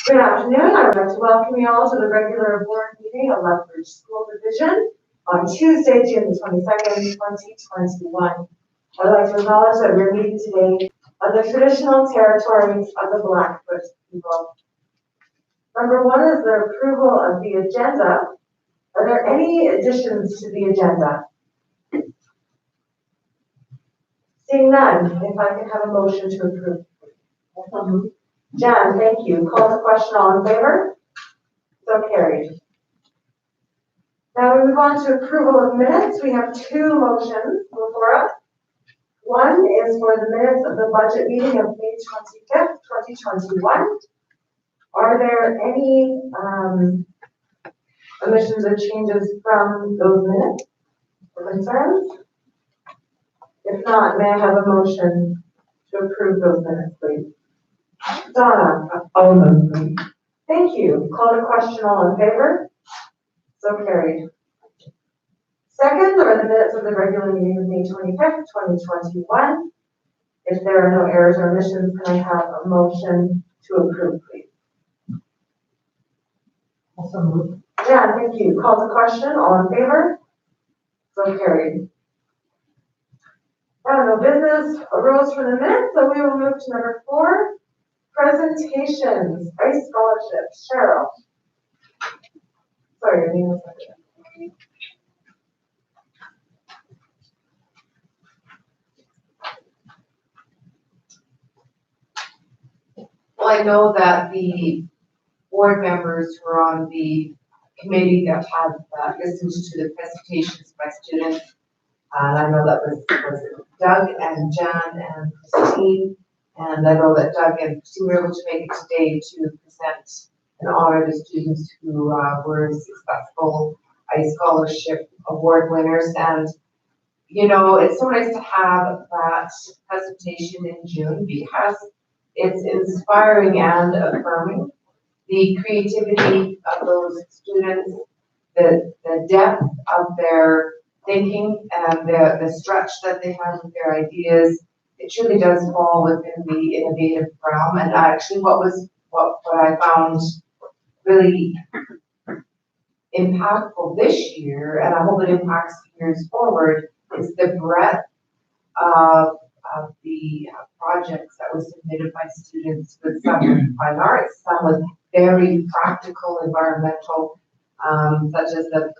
Good afternoon. I would like to welcome you all to the regular board meeting of Lethbridge School Division on Tuesday, June the 22nd, 2021. I'd like to acknowledge that we're meeting today on the traditional territories of the Blackfoot people. Number one is the approval of the agenda. Are there any additions to the agenda? Seeing none, if I could have a motion to approve. Jan, thank you. Call the question, all in favor? So carried. Now we move on to approval of minutes. We have two motions before us. One is for the minutes of the budget meeting of May 25th, 2021. Are there any omissions or changes from those minutes or concerns? If not, may I have a motion to approve those minutes, please? Donna. I'll move them. Thank you. Call the question, all in favor? So carried. Second are the minutes of the regular meeting of May 25th, 2021. If there are no errors or omissions, can I have a motion to approve, please? Also moved. Yeah, thank you. Call the question, all in favor? So carried. Now, no business arose from the minutes, so we will move to number 4, presentations, ICE scholarships. Cheryl. Sorry, your name was not. Well, I know that the board members who are on the committee that have listened to the presentations by students, and I know that was Doug and Jan and Christine, and I know that Doug and Christine were able to make it today to present and honor the students who were successful ICE Scholarship Award winners. And you know, it's so nice to have that presentation in June because it's inspiring and affirming the creativity of those students, the depth of their thinking and the stretch that they have with their ideas. It truly does fall within the innovative realm. And actually what I found really impactful this year, and I hope it impacts years forward, is the breadth of the projects that were submitted by students, with some with fine arts, some with very practical environmental, such as the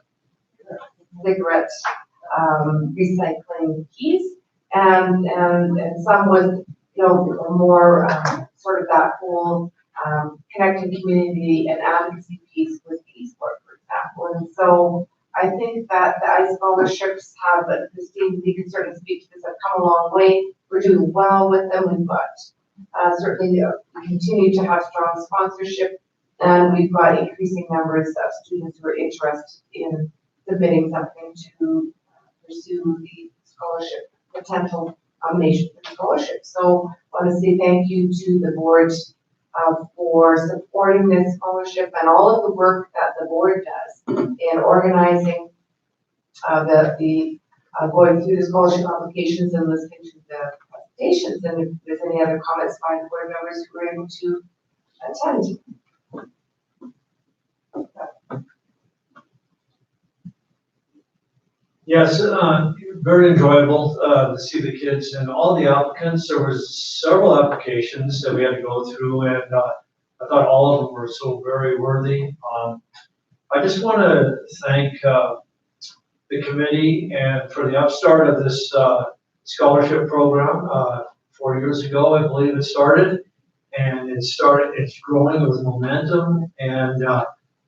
cigarette recycling piece, and some with, you know, more sort of that whole connecting community and advocacy piece with eSport, for example. And so I think that the ICE scholarships have, Christine, you can certainly speak to this, have come a long way. We're doing well with them. We've got certainly we continue to have strong sponsorship, and we've got increasing numbers of students who are interested in submitting something to pursue the scholarship, potential nomination for scholarship. So I want to say thank you to the board for supporting this scholarship and all of the work that the board does in organizing the going through the scholarship applications and listening to the presentations. And if there's any other comments by the board members who were able to attend. Yes, very enjoyable to see the kids and all the applicants. There was several applications that we had to go through, and I thought all of them were so very worthy. I just want to thank the committee and for the upstart of this scholarship program. 4 years ago, I believe it started, and it's growing with momentum. And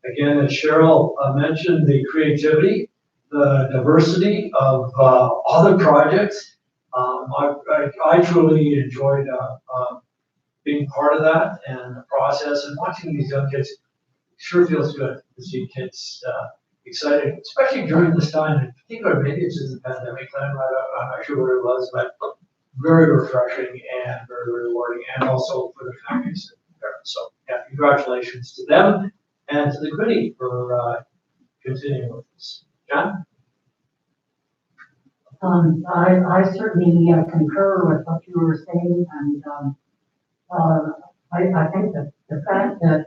again, as Cheryl mentioned, the creativity, the diversity of other projects. I truly enjoyed being part of that and the process, and watching these young kids. Sure feels good to see kids excited, especially during this time. In particular, maybe it's just the pandemic time. I'm not sure what it was, but very refreshing and very rewarding, and also for the families and parents. So yeah, congratulations to them and to the committee for continuing with this. John? I certainly concur with what you were saying, and I think that the fact that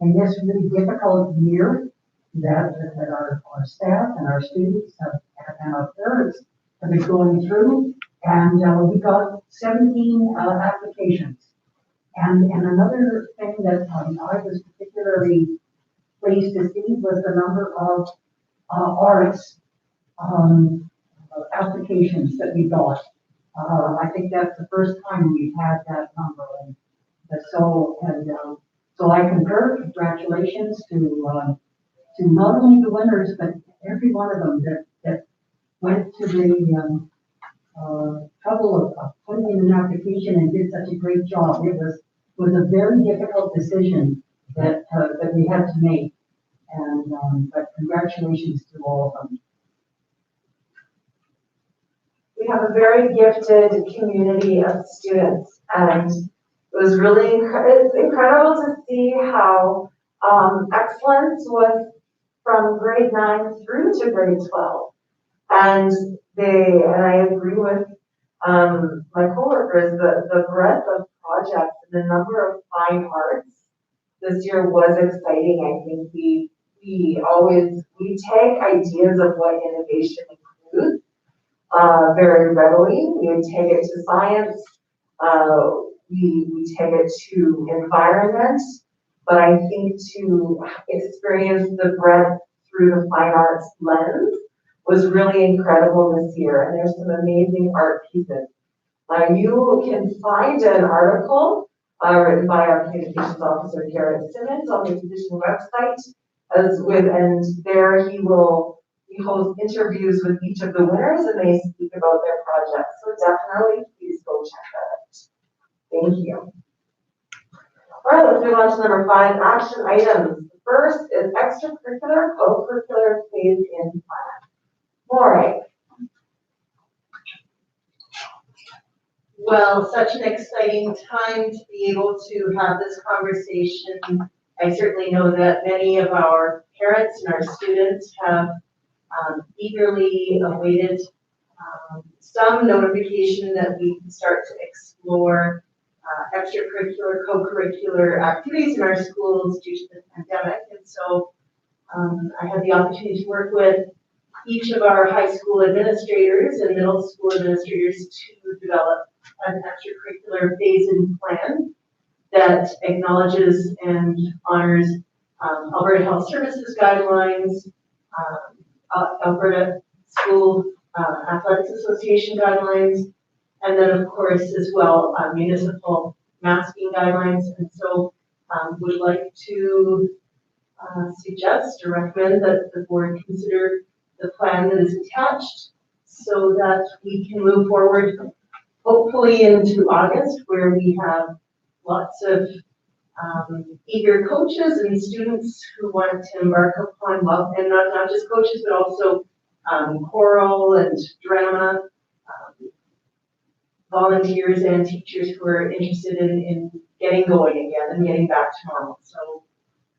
in this really difficult year that our staff and our students and our parents have been going through, and we got 17 applications. And another thing that I was particularly pleased to see was the number of arts applications that we got. I think that's the first time we've had that number. So I concur. Congratulations to not only the winners, but every one of them that went to the trouble of putting in an application and did such a great job. It was a very difficult decision that we had to make. And but congratulations to all of them. We have a very gifted community of students, and it was really it's incredible to see how excellence was from grade 9 through to grade 12. And I agree with my coworkers, the breadth of projects and the number of fine arts this year was exciting. I think we take ideas of what innovation includes very readily. We take it to science, we take it to environment, but I think to experience the breadth through the fine arts lens was really incredible this year, and there's some amazing art pieces. You can find an article written by our communications officer, Garrett Simmons, on the Petition website, and there he hosts interviews with each of the winners, and they speak about their projects. So definitely, please go check that out. Thank you. All right, let's move on to number 5, action items. The first is extracurricular, co-curricular phase-in plan. Maureen. Well, such an exciting time to be able to have this conversation. I certainly know that many of our parents and our students have eagerly awaited some notification that we can start to explore extracurricular, co-curricular activities in our schools due to the pandemic. And so I had the opportunity to work with each of our high school administrators and middle school administrators to develop an extracurricular phase-in plan that acknowledges and honors Alberta Health Services guidelines, Alberta School Athletics Association guidelines, and then of course as well municipal masking guidelines. And so would like to suggest or recommend that the board consider the plan that is attached so that we can move forward hopefully into August, where we have lots of eager coaches and students who want to embark upon love, and not just coaches, but also choral and drama, volunteers and teachers who are interested in getting going again and getting back to normal. So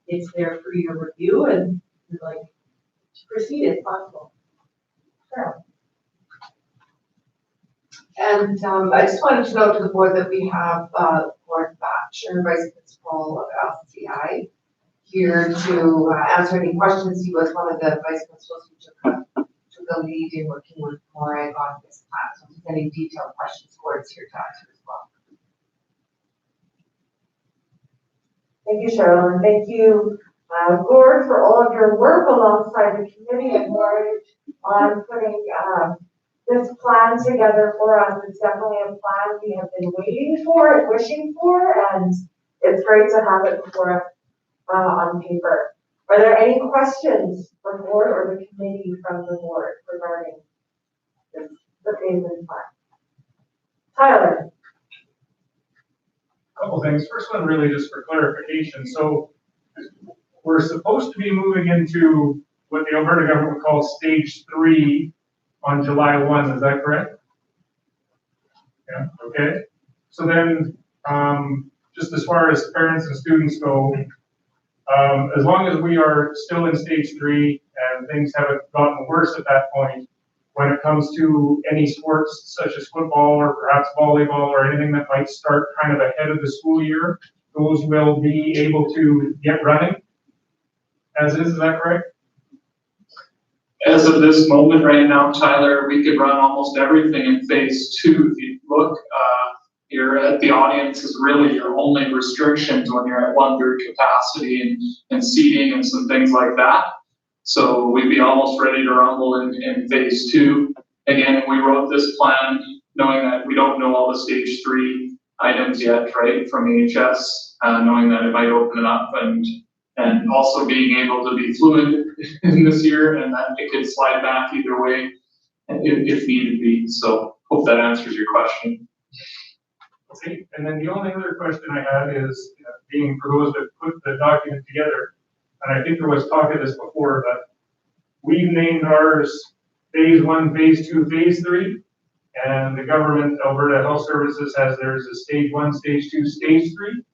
it's there for your review, and we'd like to proceed if possible. Sure. And I just wanted to note to the board that we have Board Thatcher, Vice Principal of LCI, here to answer any questions. He was one of the Vice Principals who took the lead in working with Morag on this class. So if there's any detailed questions, Gord's here to answer as well. Thank you, Cheryl, and thank you, Gord, for all of your work alongside the committee and Morag on putting this plan together for us. It's definitely a plan we have been waiting for and wishing for, and it's great to have it before us on paper. Are there any questions for the board or the committee from the board regarding the phase-in plan? Tyler. Couple things. First one, really just for clarification. So we're supposed to be moving into what the Alberta government calls stage 3 on July 1. Is that correct? Yeah. Okay. So then, just as far as parents and students go, as long as we are still in stage 3 and things haven't gotten worse at that point, when it comes to any sports such as football or perhaps volleyball or anything that might start kind of ahead of the school year, those will be able to get running as is that correct? As of this moment right now, Tyler, we could run almost everything in phase 2. If you look here at the audience is really your only restrictions when you're at 1/3 capacity and seating and some things like that. So we'd be almost ready to rumble in phase 2. Again, we wrote this plan knowing that we don't know all the stage 3 items yet, right, from AHS, knowing that it might open it up and also being able to be fluid in this year and that it could slide back either way if needed be. So hope that answers your question. Okay, and then the only other question I had is, being for those that put the document together, and I think there was talk of this before, but we've named ours phase 1, phase 2, phase 3, and the government, Alberta Health Services, has theirs as stage 1, stage 2, stage 3.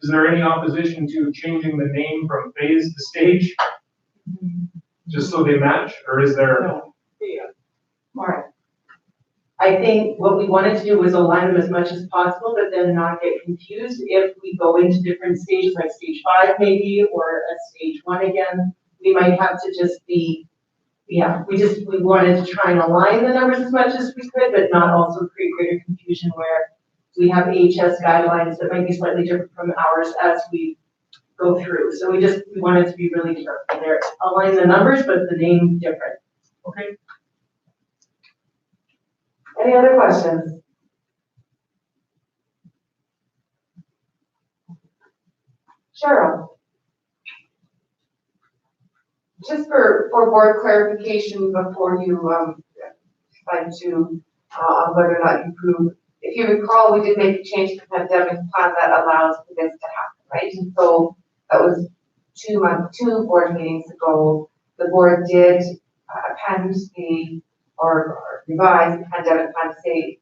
Is there any opposition to changing the name from phase to stage? Just so they match, or is there? No. Right. I think what we wanted to do was align them as much as possible, but then not get confused if we go into different stages, like stage 5 maybe, or a stage 1 again. We might have to just be, we wanted to try and align the numbers as much as we could, but not also create greater confusion where we have AHS guidelines that might be slightly different from ours as we go through. So we wanted to be really careful there. Align the numbers, but the name different. Okay. Any other questions? Cheryl? Just for board clarification before you decide to on whether or not you approve. If you recall, we did make a change to the pandemic plan that allows for this to happen, right? And so that was 2 board meetings ago. The board did append or revise the pandemic plan to say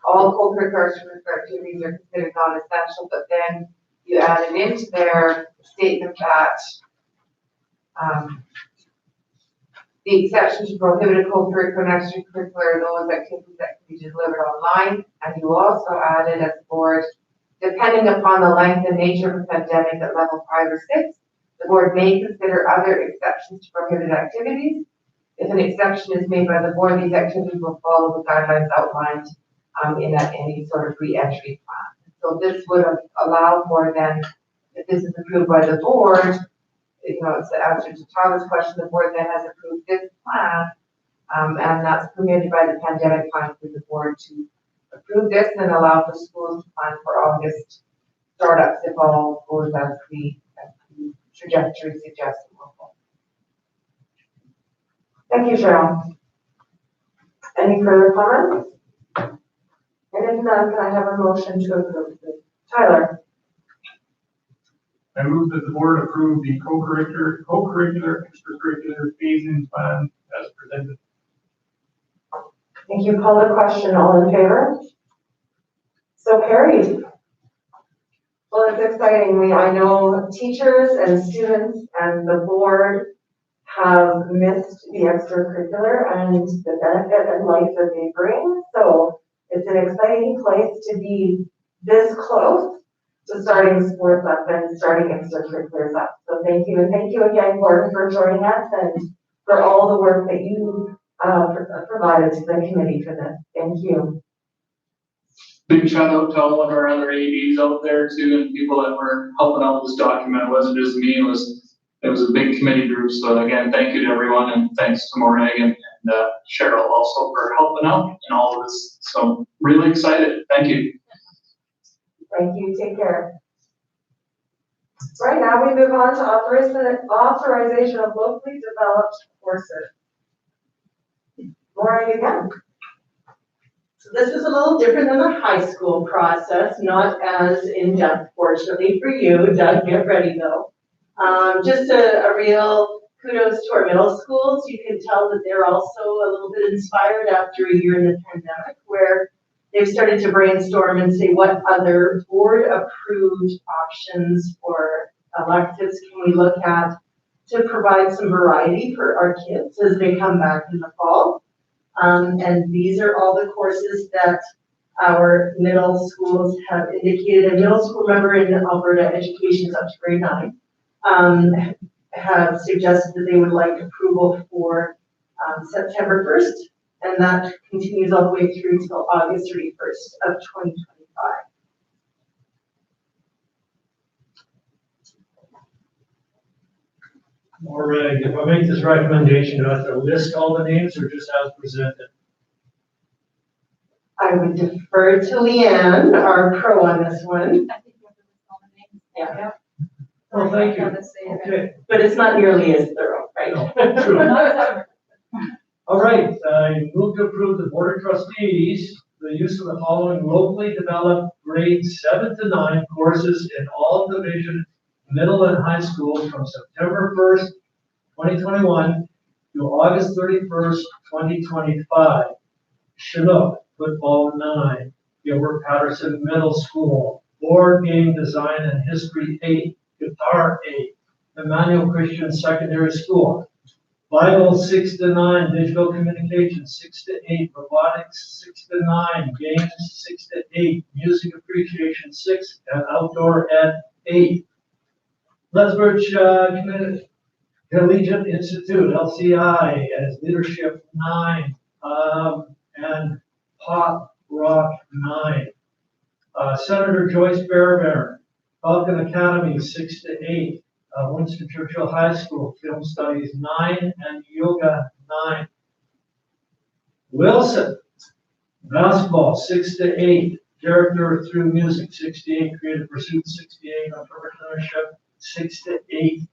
all co-curricular extracurricular activities are considered non-essential, but then you added into their statement that the exception to prohibited co-curricular and extracurricular are those activities that can be delivered online, and you also added as board, depending upon the length and nature of the pandemic at level 5 or 6, the board may consider other exceptions to prohibited activities. If an exception is made by the board, these activities will follow the guidelines outlined in any sort of re-entry plan. So this would allow for then, if this is approved by the board, it's the answer to Tyler's question, the board then has approved this plan, and that's permitted by the pandemic plan for the board to approve this and allow for schools to plan for August startups if all goes as the trajectory suggests. Thank you, Cheryl. Any further comments? And if not, can I have a motion to approve this? Tyler? I move that the board approve the co-curricular, extracurricular phase-in plan as presented. Thank you. Call the question. All in favor? So carried. Well, it's exciting. I know teachers and students and the board have missed the extracurricular and the benefit and life that they bring. So it's an exciting place to be this close to starting sports up and starting extracurriculars up. So thank you, and thank you again, Gordon, for joining us and for all the work that you provided to the committee for this. Thank you. Big shout out to all of our other ADs out there too, and people that were helping out with this document. It wasn't just me, it was a big committee group. So again, thank you to everyone, and thanks to Morag and Cheryl also for helping out in all of this. So really excited. Thank you. Thank you. Take care. Right now, we move on to authorization of locally developed courses. Morag again. So this is a little different than the high school process, not as in-depth, fortunately for you. Doug, get ready though. Just a real kudos to our middle schools. You can tell that they're also a little bit inspired after a year in the pandemic, where they've started to brainstorm and say, what other board-approved options or electives can we look at to provide some variety for our kids as they come back in the fall. And these are all the courses that our middle schools have indicated. A middle school member in Alberta Education is up to grade 9, have suggested that they would like approval for September 1st, and that continues all the way through till August 31st of 2025. All right, if I make this recommendation, do I have to list all the names or just as presented? I would defer to Leanne, our pro on this one. I think you have to list all the names. Yeah. Well, thank you. Have to say it. Okay. But it's not nearly as thorough, right? No, true. All right, I move to approve the Board of Trustees the use of the following locally developed grades 7 to 9 courses in all division middle and high schools from September 1st, 2021 to August 31st, 2025. Chinook, football 9, Gilbert Patterson Middle School, board game design and history 8, guitar 8, Emmanuel Christian Secondary School, Bible 6 to 9, digital communication 6 to 8, robotics 6 to 9, games 6 to 8, music appreciation 6, and outdoor ed 8. Lethbridge Collegiate Institute, LCI, as leadership 9, and pop rock 9. Senator Joyce Bearbear, Falcon Academy 6 to 8. Winston Churchill High School, Film Studies 9 and Yoga 9. Wilson, Basketball 6 to 8, Character through Music 6 to 8, Creative Pursuit 6 to 8, Entrepreneurship 6 to 8,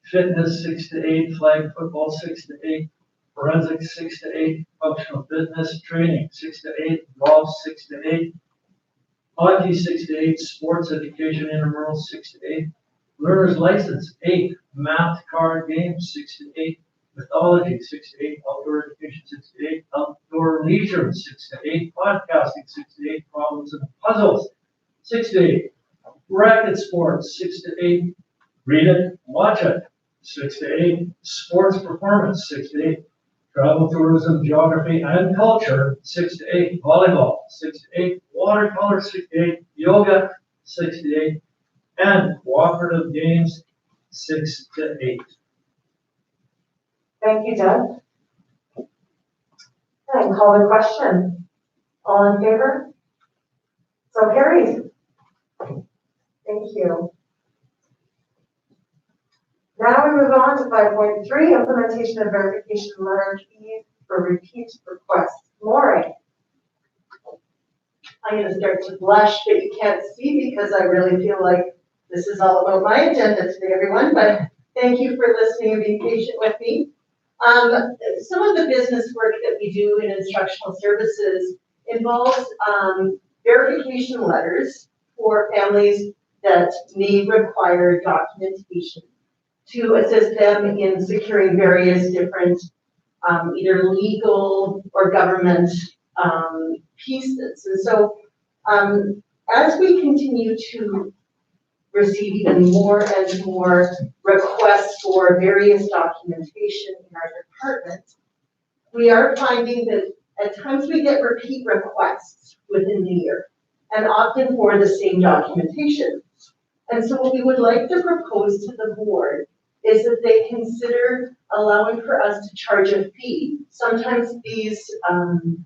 Fitness 6 to 8, Flag Football 6 to 8, Forensics 6 to 8, Functional Fitness Training 6 to 8, Golf 6 to 8, Hockey 6 to 8, Sports Education Intramural 6 to 8, Learner's License 8, Math Card Games 6 to 8, Mythology 6 to 8, Outdoor Education 6 to 8, Outdoor Leisure 6 to 8, Podcasting 6 to 8, Problems and Puzzles 6 to 8, Racket Sports 6 to 8, Read It, Watch It 6 to 8, Sports Performance 6 to 8, Travel, Tourism, Geography, and Culture 6 to 8, Volleyball 6 to 8, Watercolor 6 to 8, Yoga 6 to 8, and Cooperative Games 6 to 8. Thank you, Doug. And call the question. All in favor? So carried. Thank you. Now we move on to 5.3, implementation of verification letter fees for repeat requests. Maureen. I'm going to start to blush, but you can't see because I really feel like this is all about my agenda today, everyone, but thank you for listening and being patient with me. Some of the business work that we do in instructional services involves verification letters for families that may require documentation to assist them in securing various different either legal or government pieces. And so as we continue to receive even more and more requests for various documentation in our department, we are finding that at times we get repeat requests within the year, and often for the same documentation. And so what we would like to propose to the board is that they consider allowing for us to charge a fee. Sometimes these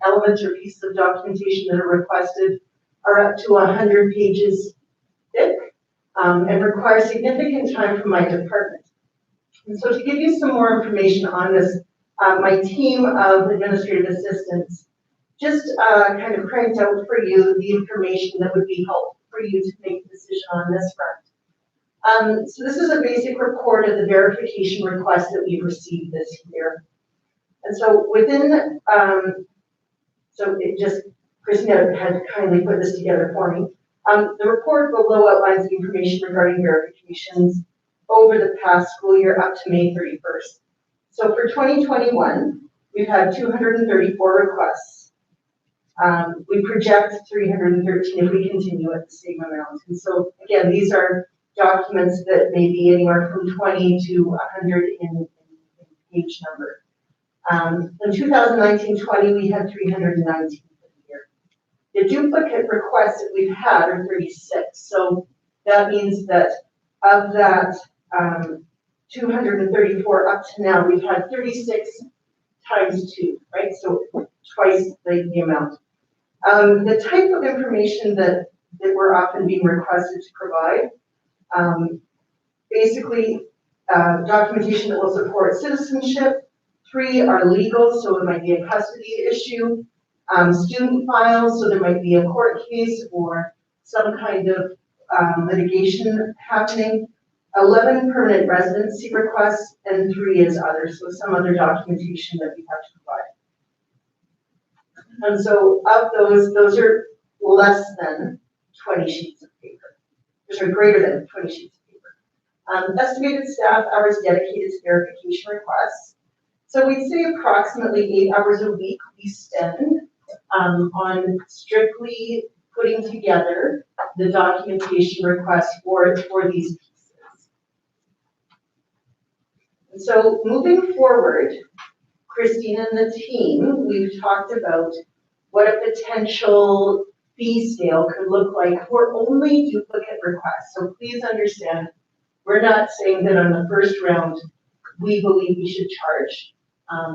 elements or pieces of documentation that are requested are up to 100 pages thick and require significant time from my department. And so to give you some more information on this, my team of administrative assistants just kind of cranked out for you the information that would be helpful for you to make a decision on this front. So this is a basic report of the verification requests that we've received this year. And so within, Christina had kindly put this together for me. The report below outlines the information regarding verifications over the past school year up to May 31st. So for 2021, we've had 234 requests. We project 313 if we continue at the same amount. And so again, these are documents that may be anywhere from 20 to 100 in page number. In 2019-20, we had 319 for the year. The duplicate requests that we've had are 36. So that means that of that 234 up to now, we've had 36 times 2, right? So twice the amount. The type of information that we're often being requested to provide, basically documentation that will support citizenship. 3 are legal, so it might be a custody issue. Student files, so there might be a court case or some kind of litigation happening. 11 permanent residency requests, and 3 is others, so some other documentation that we have to provide. And so of those are less than 20 sheets of paper. Those are greater than 20 sheets of paper. Estimated staff hours dedicated to verification requests. So we'd say approximately 8 hours a week we spend on strictly putting together the documentation requests for these pieces. And so moving forward, Christine and the team, we've talked about what a potential fee scale could look like for only duplicate requests. So please understand, we're not saying that on the first round, we believe we should charge,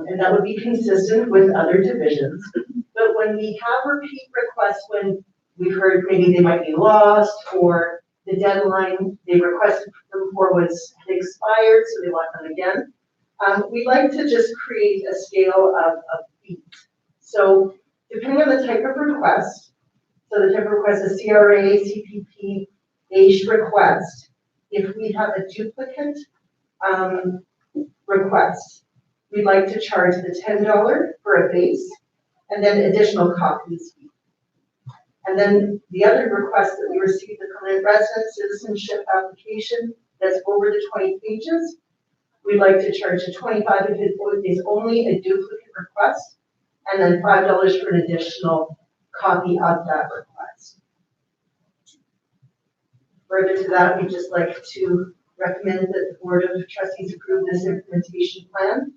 and that would be consistent with other divisions. But when we have repeat requests, when we've heard maybe they might be lost or the deadline they requested them for had expired, so they want them again, we'd like to just create a scale of fees. So depending on the type of request, so the type of request is CRA, CPP, AISH request, if we have a duplicate request, we'd like to charge the $10 for a base and then additional copies. And then the other request that we received, the permanent resident citizenship application that's over the 20 pages, we'd like to charge a $25 if it is only a duplicate request, and then $5 for an additional copy of that request. Further to that, we'd just like to recommend that the Board of Trustees approve this implementation plan.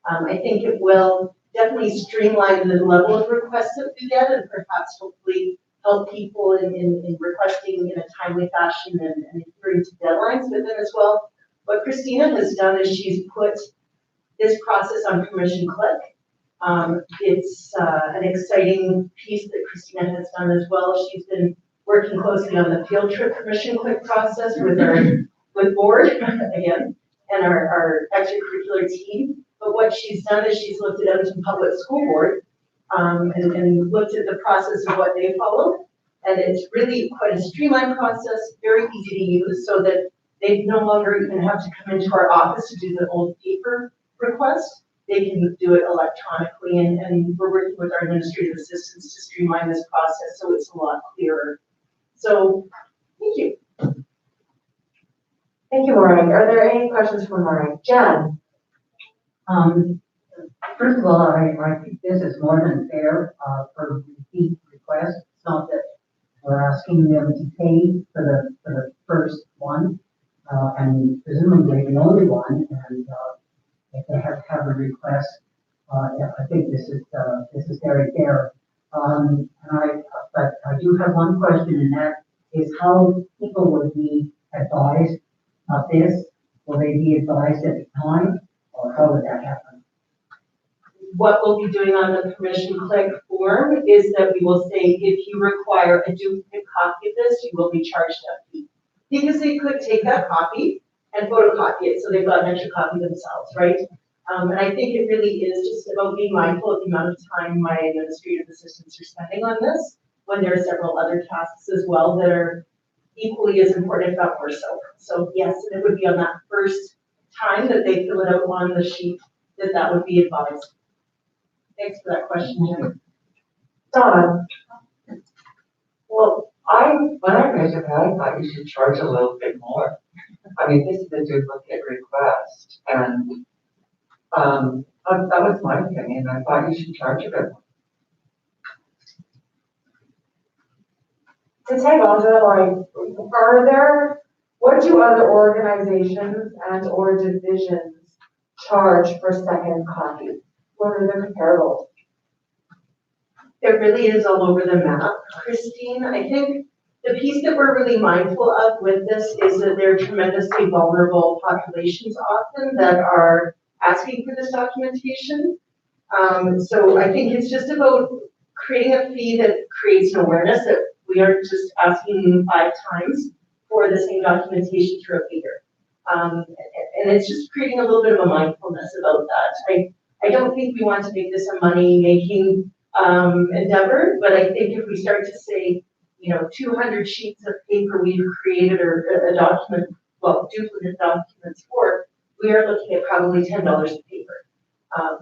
I think it will definitely streamline the level of requests that we get and perhaps hopefully help people in requesting in a timely fashion and adhering to deadlines. But then as well, what Christina has done is she's put this process on Permission Click. It's an exciting piece that Christina has done as well. She's been working closely on the field trip Permission Click process with Board again, and our extracurricular team. But what she's done is she's looked at Edmonton Public School Board and looked at the process of what they follow. And it's really quite a streamlined process, very easy to use, so that they no longer even have to come into our office to do the old paper request. They can do it electronically, and we're working with our administrative assistants to streamline this process so it's a lot clearer. So, thank you. Thank you, Maureen. Are there any questions for Maureen? Jen? First of all, I think this is more than fair for repeat requests. It's not that we're asking them to pay for the first one, and presumably the only one. And if they have a request, I think this is very fair. But I do have one question, and that is how people would be advised of this. Will they be advised at the time, or how would that happen? What we'll be doing on the Permission Click form is that we will say, if you require a duplicate copy of this, you will be charged a fee. Because they could take that copy and photocopy it, so they've got an extra copy themselves, right? And I think it really is just about being mindful of the amount of time my administrative assistants are spending on this, when there are several other tasks as well that are equally as important, if not more so. So yes, it would be on that first time that they fill it out on the sheet that would be advised. Thanks for that question, Jen. Donna? Well, when I read it, I thought you should charge a little bit more. I mean, this is a duplicate request, and that was my opinion. I thought you should charge a bit more. To tag on to the line, what do other organizations and or divisions charge for second copy? What are the comparables? It really is all over the map, Christine. I think the piece that we're really mindful of with this is that there are tremendously vulnerable populations often that are asking for this documentation. So I think it's just about creating a fee that creates an awareness that we aren't just asking 5 times for the same documentation to a bigger. And it's just creating a little bit of a mindfulness about that. I don't think we want to make this a money-making endeavor, but I think if we start to say, 200 sheets of paper we've created or a document, well, duplicate documents for, we are looking at probably $10 a paper.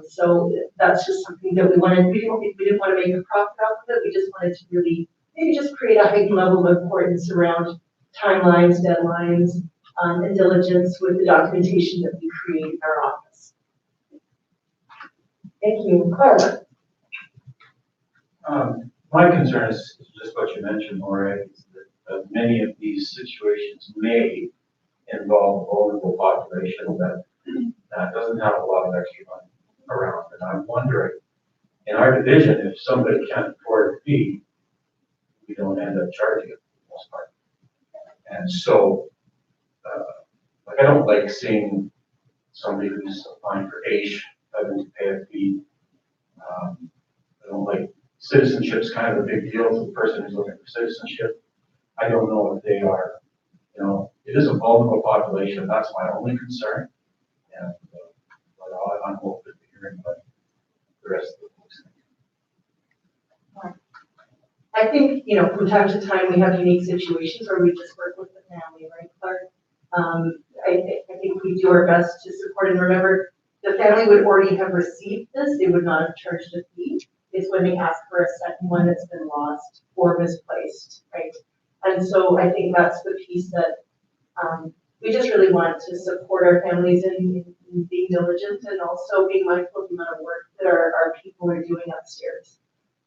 So that's just something that we didn't want to make a profit off of it. We just wanted to really maybe just create a heightened level of importance around timelines, deadlines, and diligence with the documentation that we create in our office. Thank you. Claire? My concern is just what you mentioned, Maura, is that many of these situations may involve vulnerable population that doesn't have a lot of extra money around. And I'm wondering, in our division, if somebody can't afford a fee, we don't end up charging it for the most part. And so, I don't like seeing somebody who's applying for H having to pay a fee. I don't like citizenship's kind of a big deal for the person who's looking for citizenship. I don't know if they are, it is a vulnerable population. That's my only concern. And I'm hoping to hearing what the rest of the folks think. I think, from time to time, we have unique situations where we just work with the family, right, Clark? I think we do our best to support, and remember, the family would already have received this. They would not have charged a fee. It's when they ask for a second one that's been lost or misplaced, right? And so I think that's the piece that we just really want to support our families in being diligent and also being mindful of the amount of work that our people are doing upstairs.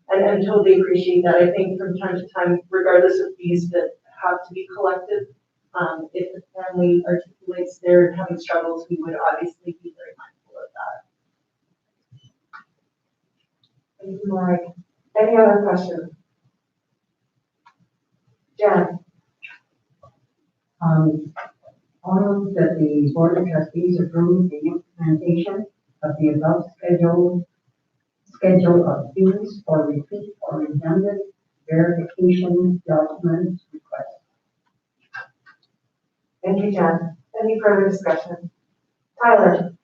And totally appreciate that. I think from time to time, regardless of fees that have to be collected, if the family articulates they're having struggles, we would obviously be very mindful of that. Thank you, Maureen. Any other questions? Jen? I'll move that the Board of Trustees approve the implementation of the above schedule of fees for repeat or redundant verification document request. Thank you, Jen. Any further discussion? Tyler?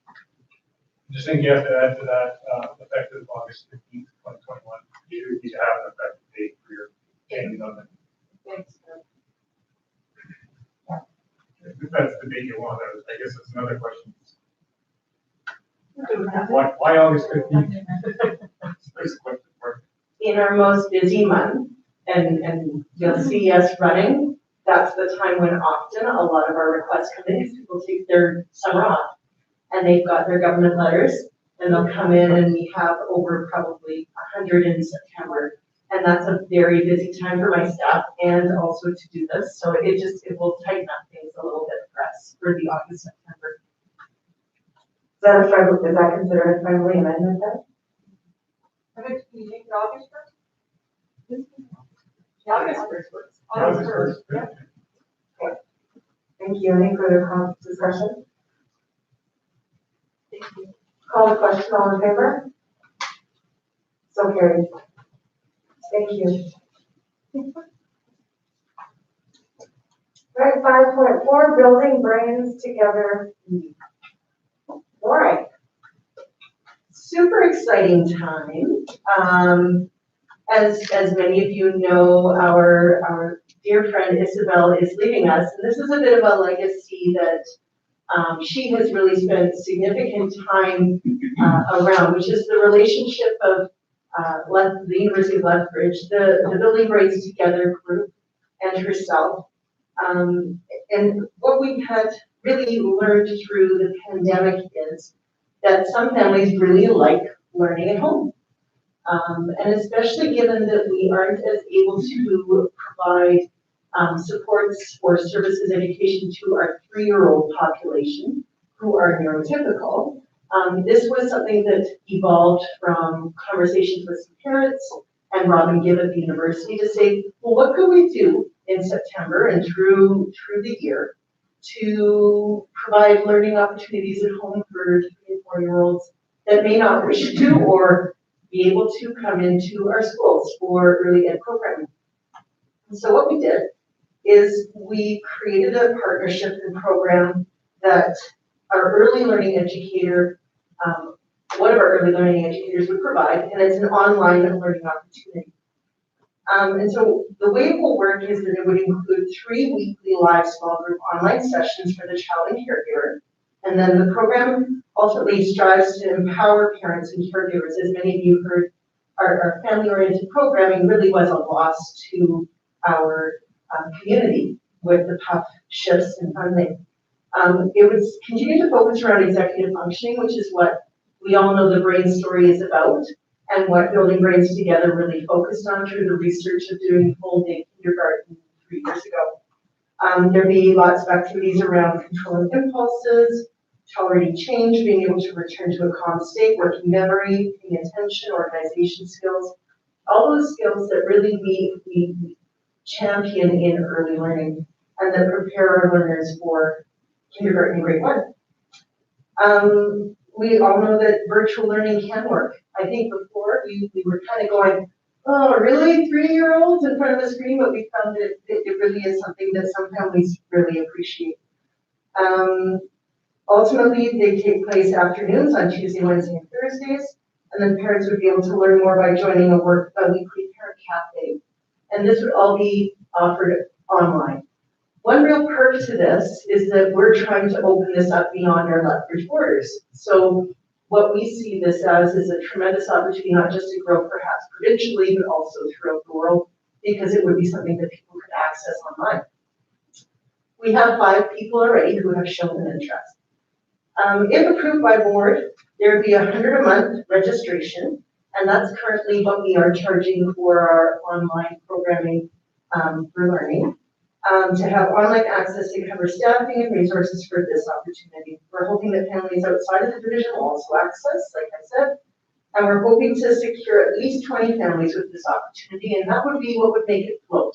Just think you have to add to that, effective August 15th, 2021. You need to have an effective date for your payment on it. Thanks. If that's the date you want, I guess that's another question. Why August 15th? There's a question for In our most busy month, and you'll see us running, that's the time when often a lot of our requests come in, because people take their summer off, and they've got their government letters, and they'll come in, and we have over probably 100 in September. And that's a very busy time for my staff and also to do this. So it will tighten up things a little bit for us for the August, September. Is that considered a friendly amendment then? Can you take August 1st? August 1st works. August 1st. Okay. Thank you. Any further discussion? Thank you. Call the question, all in favor? So carried. Thank you. Right, 5.4, building brains together. All right. Super exciting time. As many of you know, our dear friend Isabel is leaving us, and this is a bit of a legacy that she has really spent significant time around, which is the relationship of the University of Lethbridge, the Building Brains Together group, and herself. And what we had really learned through the pandemic is that some families really like learning at home. And especially given that we aren't as able to provide supports or services education to our 3-year-old population who are neurotypical, This was something that evolved from conversations with some parents and Robin Gibb at the university to say, well, what could we do in September and through the year to provide learning opportunities at home for 3 and 4-year-olds that may not wish to or be able to come into our schools for early ed programming. And so what we did is we created a partnership and program that our early learning educator, one of our early learning educators would provide, and it's an online learning opportunity. And so the way it will work is that it would include 3 weekly live small group online sessions for the child and caregiver. And then the program ultimately strives to empower parents and caregivers. As many of you heard, our family-oriented programming really was a loss to our community with the tough shifts in funding. It would continue to focus around executive functioning, which is what we all know the brain story is about, and what Building Brains Together really focused on through the research of doing full day kindergarten 3 years ago. There'd be lots of activities around controlling impulses, tolerating change, being able to return to a calm state, working memory, paying attention, organization skills, all those skills that really we champion in early learning and that prepare our learners for kindergarten and grade 1. We all know that virtual learning can work. I think before we were kind of going, oh, really, 3-year-olds in front of a screen, but we found that it really is something that some families really appreciate. Ultimately, they take place afternoons on Tuesday, Wednesday, and Thursdays, and then parents would be able to learn more by joining a weekly parent cafe. And this would all be offered online. One real perk to this is that we're trying to open this up beyond our Lethbridge borders. So what we see this as is a tremendous opportunity, not just to grow perhaps provincially, but also throughout the world, because it would be something that people could access online. We have 5 people already who have shown an interest. If approved by board, there would be $100 a month registration, and that's currently what we are charging for our online programming for learning. To have online access to cover staffing and resources for this opportunity. We're hoping that families outside of the division will also access, like I said, and we're hoping to secure at least 20 families with this opportunity, and that would be what would make it float.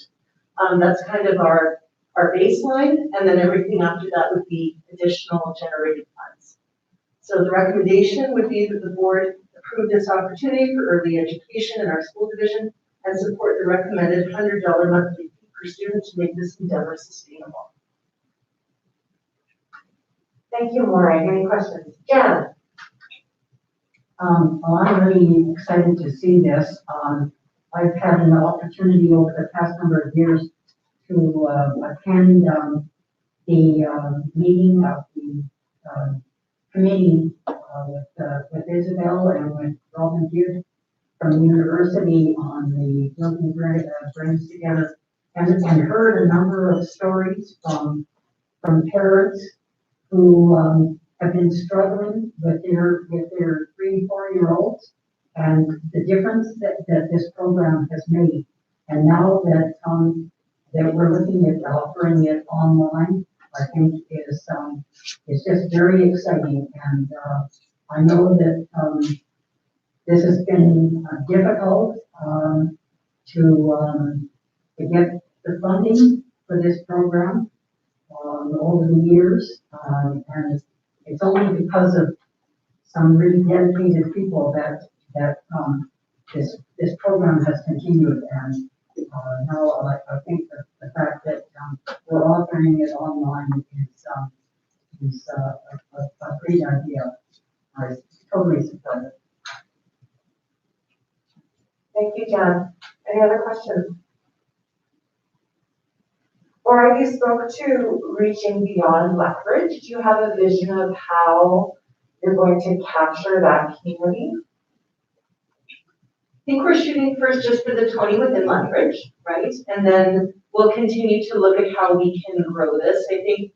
That's kind of our baseline, and then everything after that would be additional generated funds. So the recommendation would be that the board approve this opportunity for early education in our school division and support the recommended $100 monthly fee per student to make this endeavor sustainable. Thank you, Maureen. Any questions? Jen? Well, I'm really excited to see this. I've had an opportunity over the past number of years to attend the meeting of the committee with Isabel and with Robin Gibb from the university on the Building Brains Together, and heard a number of stories from parents who have been struggling with their 3 and 4-year-olds, and the difference that this program has made. And now that that we're looking at offering it online, I think is just very exciting. And I know that this has been difficult to get the funding for this program over the years, and it's only because of some really dedicated people that this program has continued. And now I think that the fact that we're offering it online is a great idea. I totally support it. Thank you, Jen. Any other questions? Laura, you spoke to reaching beyond Lethbridge. Do you have a vision of how you're going to capture that community? I think we're shooting first just for the 20 within Lethbridge, right? And then we'll continue to look at how we can grow this. I think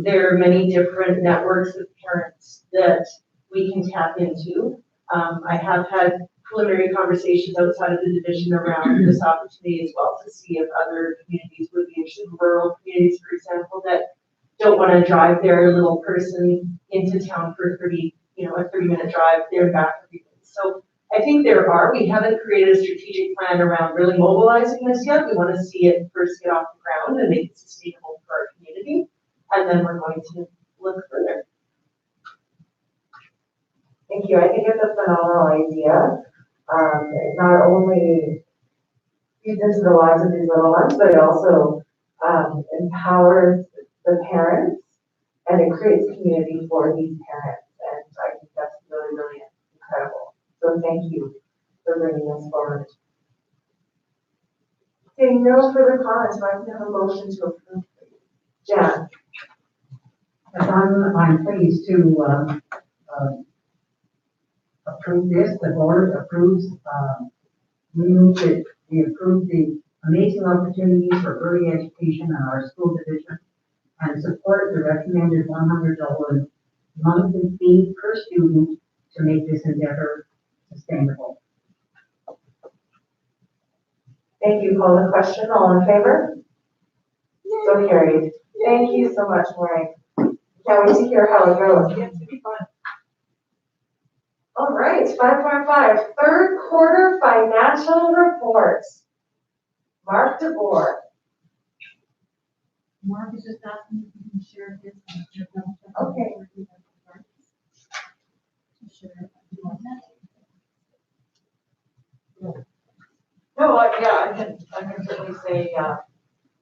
there are many different networks of parents that we can tap into. I have had preliminary conversations outside of the division around this opportunity as well to see if other communities would be interested, rural communities, for example, that don't want to drive their little person into town for 30 a 30-minute drive there and back for people. So I think we haven't created a strategic plan around really mobilizing this yet. We want to see it first get off the ground and make it sustainable for our community. And then we're going to look further. Thank you. I think it's a phenomenal idea. It not only feeds into the lives of these little ones, but it also empowers the parents and it creates community for these parents. And I think that's really, really incredible. So thank you for bringing this forward. Okay, no further comments, but I can have a motion to approve. Jen. Yes, I'm pleased to approve this. The board approves, we approve the amazing opportunities for early education in our school division and support the recommended $100 monthly fee per student to make this endeavor sustainable. Thank you. Call the question. All in favor? So carried. Thank you so much, Maureen. Can't wait to hear how it goes. It's going to be fun. All right, 5.5, third quarter financial reports. Mark DeBoer. Mark is just asking if you can share his. Okay. Share. Do you want that? No, yeah, I can certainly say,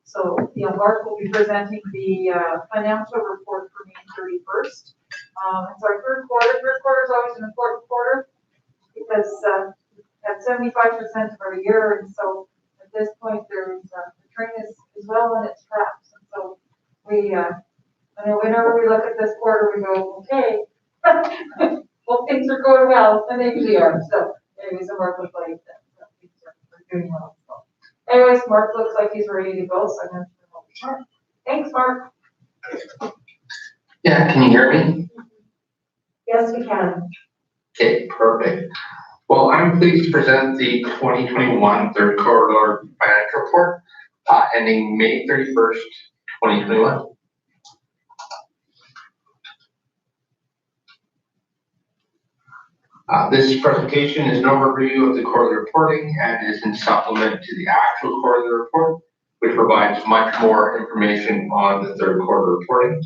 so, Mark will be presenting the financial report for May 31st. It's our third quarter. Third quarter is always an important quarter because that's 75% of our year. And so at this point, the train is well in its tracks. And so whenever we look at this quarter, we go, okay, well, things are going well, and they usually are. So anyways, the Mark looks like that things are doing well. So anyways, Mark looks like he's ready to go. So I'm going to turn it over to Mark. Thanks, Mark. Yeah, can you hear me? Yes, we can. Okay, perfect. Well, I'm pleased to present the 2021 third quarter financial report ending May 31st, 2021. This presentation is an overview of the quarterly reporting and is in supplement to the actual quarterly report, which provides much more information on the third quarter reporting.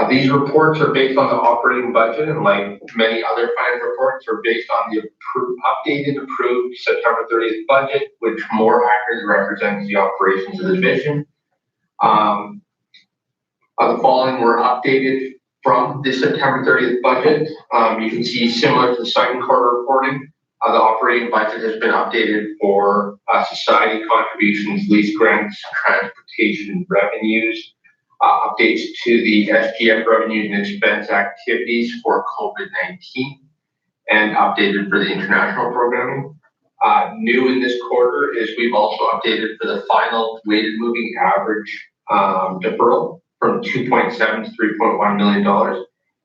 These reports are based on the operating budget, and like many other financial reports, are based on the updated, approved September 30th budget, which more accurately represents the operations of the division. The following were updated from the September 30th budget. You can see, similar to the second quarter reporting, the operating budget has been updated for society contributions, lease grants, transportation revenues, updates to the SGF revenues and expense activities for COVID-19, and updated for the international programming. New in this quarter is we've also updated for the final weighted moving average deferral from 2.7 to $3.1 million.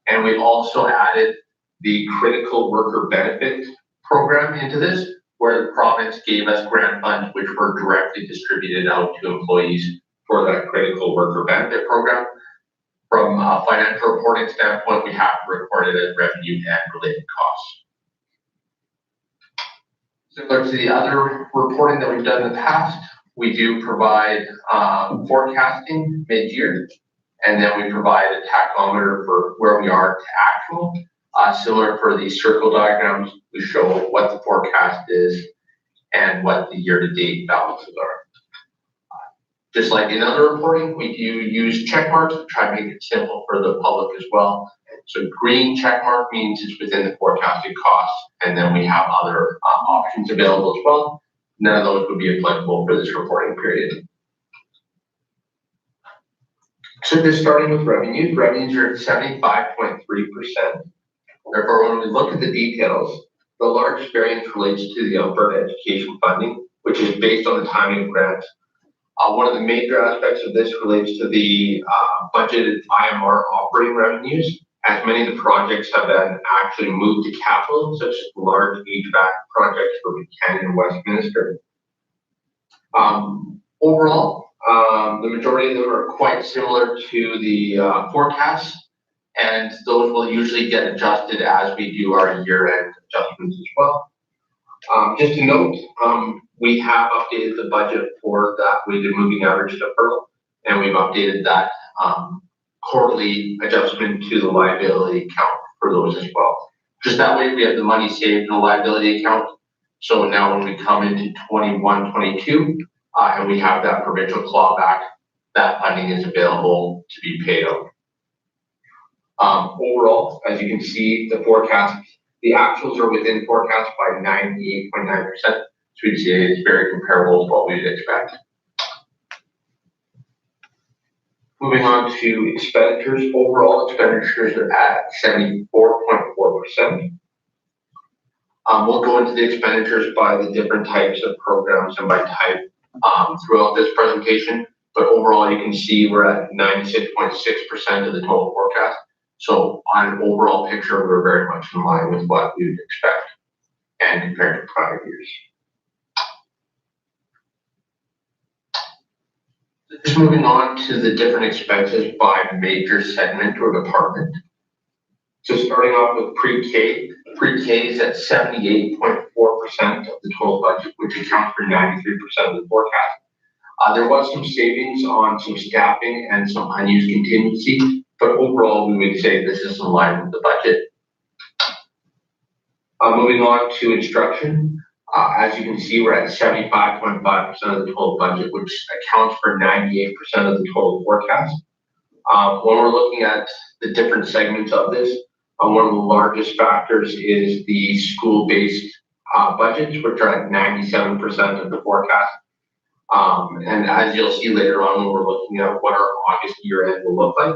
And we've also added the critical worker benefit program into this, where the province gave us grant funds which were directly distributed out to employees for that critical worker benefit program. From a financial reporting standpoint, we have recorded as revenue and related costs. Similar to the other reporting that we've done in the past, we do provide forecasting mid-year, and then we provide a tachometer for where we are to actual. Similar for the circle diagrams, we show what the forecast is and what the year-to-date balances are. Just like in other reporting, we do use check marks to try to make it simple for the public as well. So green check mark means it's within the forecasted costs, and then we have other options available as well. None of those would be applicable for this reporting period. So just starting with revenues are at 75.3%. Therefore, when we look at the details, the largest variance relates to the Alberta education funding, which is based on the timing of grants. One of the major aspects of this relates to the budgeted IMR operating revenues, as many of the projects have been actually moved to capital, such as large HVAC projects for Buchanan and Westminster. Overall, the majority of them are quite similar to the forecasts. And those will usually get adjusted as we do our year-end adjustments as well. Just to note, we have updated the budget for that weighted moving average deferral, and we've updated that quarterly adjustment to the liability account for those as well. Just that way we have the money saved in the liability account. So now when we come into 21-22 and we have that provincial clawback, that funding is available to be paid out. Overall, as you can see, the forecast, the actuals are within forecast by 98.9%. So we'd say it's very comparable to what we'd expect. Moving on to expenditures, overall expenditures are at 74.4%. We'll go into the expenditures by the different types of programs and by type throughout this presentation. But overall, you can see we're at 96.6% of the total forecast. So on an overall picture, we're very much in line with what we would expect and compared to prior years. Just moving on to the different expenses by major segment or department. So starting off with pre-K, pre-K is at 78.4% of the total budget, which accounts for 93% of the forecast. There was some savings on some staffing and some unused contingency, but overall we would say this is in line with the budget. Moving on to instruction, as you can see, we're at 75.5% of the total budget, which accounts for 98% of the total forecast. When we're looking at the different segments of this, one of the largest factors is the school-based budgets, which are at 97% of the forecast. And as you'll see later on, when we're looking at what our August year end will look like,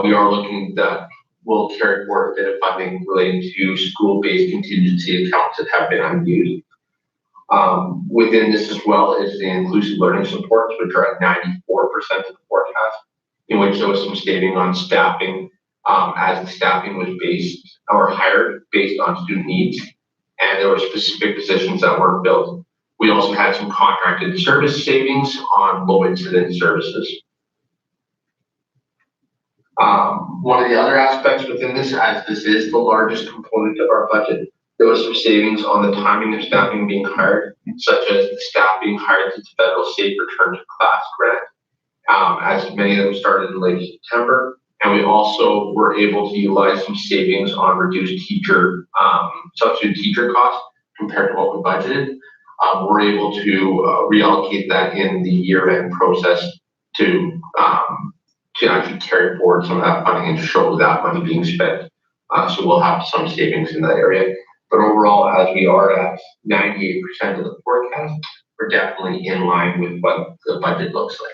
we are looking that we'll carry forward a bit of funding relating to school-based contingency accounts that have been unused. Within this as well is the inclusive learning supports, which are at 94% of the forecast, in which there was some saving on staffing, as the staffing was based or hired based on student needs, and there were specific positions that weren't filled. We also had some contracted service savings on low incident services. One of the other aspects within this, as this is the largest component of our budget, there was some savings on the timing of staffing being hired, such as the staff being hired to the federal safe return to class grant, as many of them started in late September. And we also were able to utilize some savings on reduced teacher, substitute teacher costs compared to what we budgeted. We're able to reallocate that in the year-end process to actually carry forward some of that funding and show that money being spent. So we'll have some savings in that area. But overall, as we are at 98% of the forecast, we're definitely in line with what the budget looks like.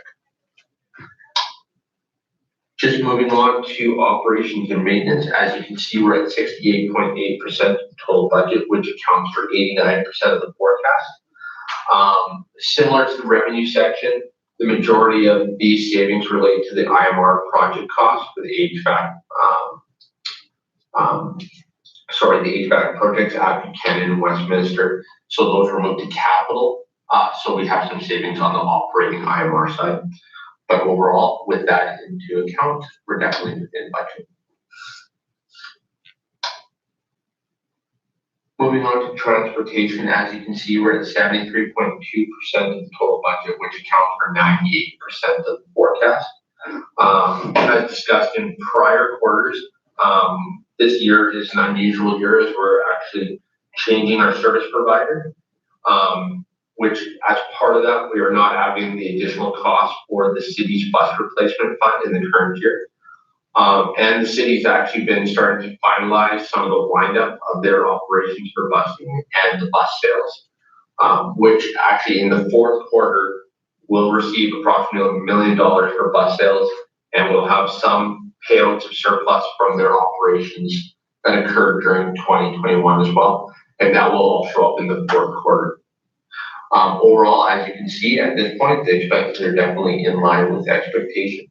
Just moving on to operations and maintenance, as you can see, we're at 68.8% of the total budget, which accounts for 89% of the forecast. Similar to the revenue section, the majority of these savings relate to the IMR project costs for the HVAC, the HVAC projects at Buchanan and Westminster. So those were moved to capital. So we have some savings on the operating IMR side. But overall, with that into account, we're definitely within budget. Moving on to transportation, as you can see, we're at 73.2% of the total budget, which accounts for 98% of the forecast. As discussed in prior quarters, this year is an unusual year as we're actually changing our service provider, which as part of that, we are not having the additional cost for the city's bus replacement fund in the current year. And the city's actually been starting to finalize some of the windup of their operations for busing and the bus sales, which actually in the fourth quarter will receive approximately $1 million for bus sales, and will have some payouts of surplus from their operations that occurred during 2021 as well, and that will all show up in the fourth quarter. Overall, as you can see at this point, the expenses are definitely in line with expectations.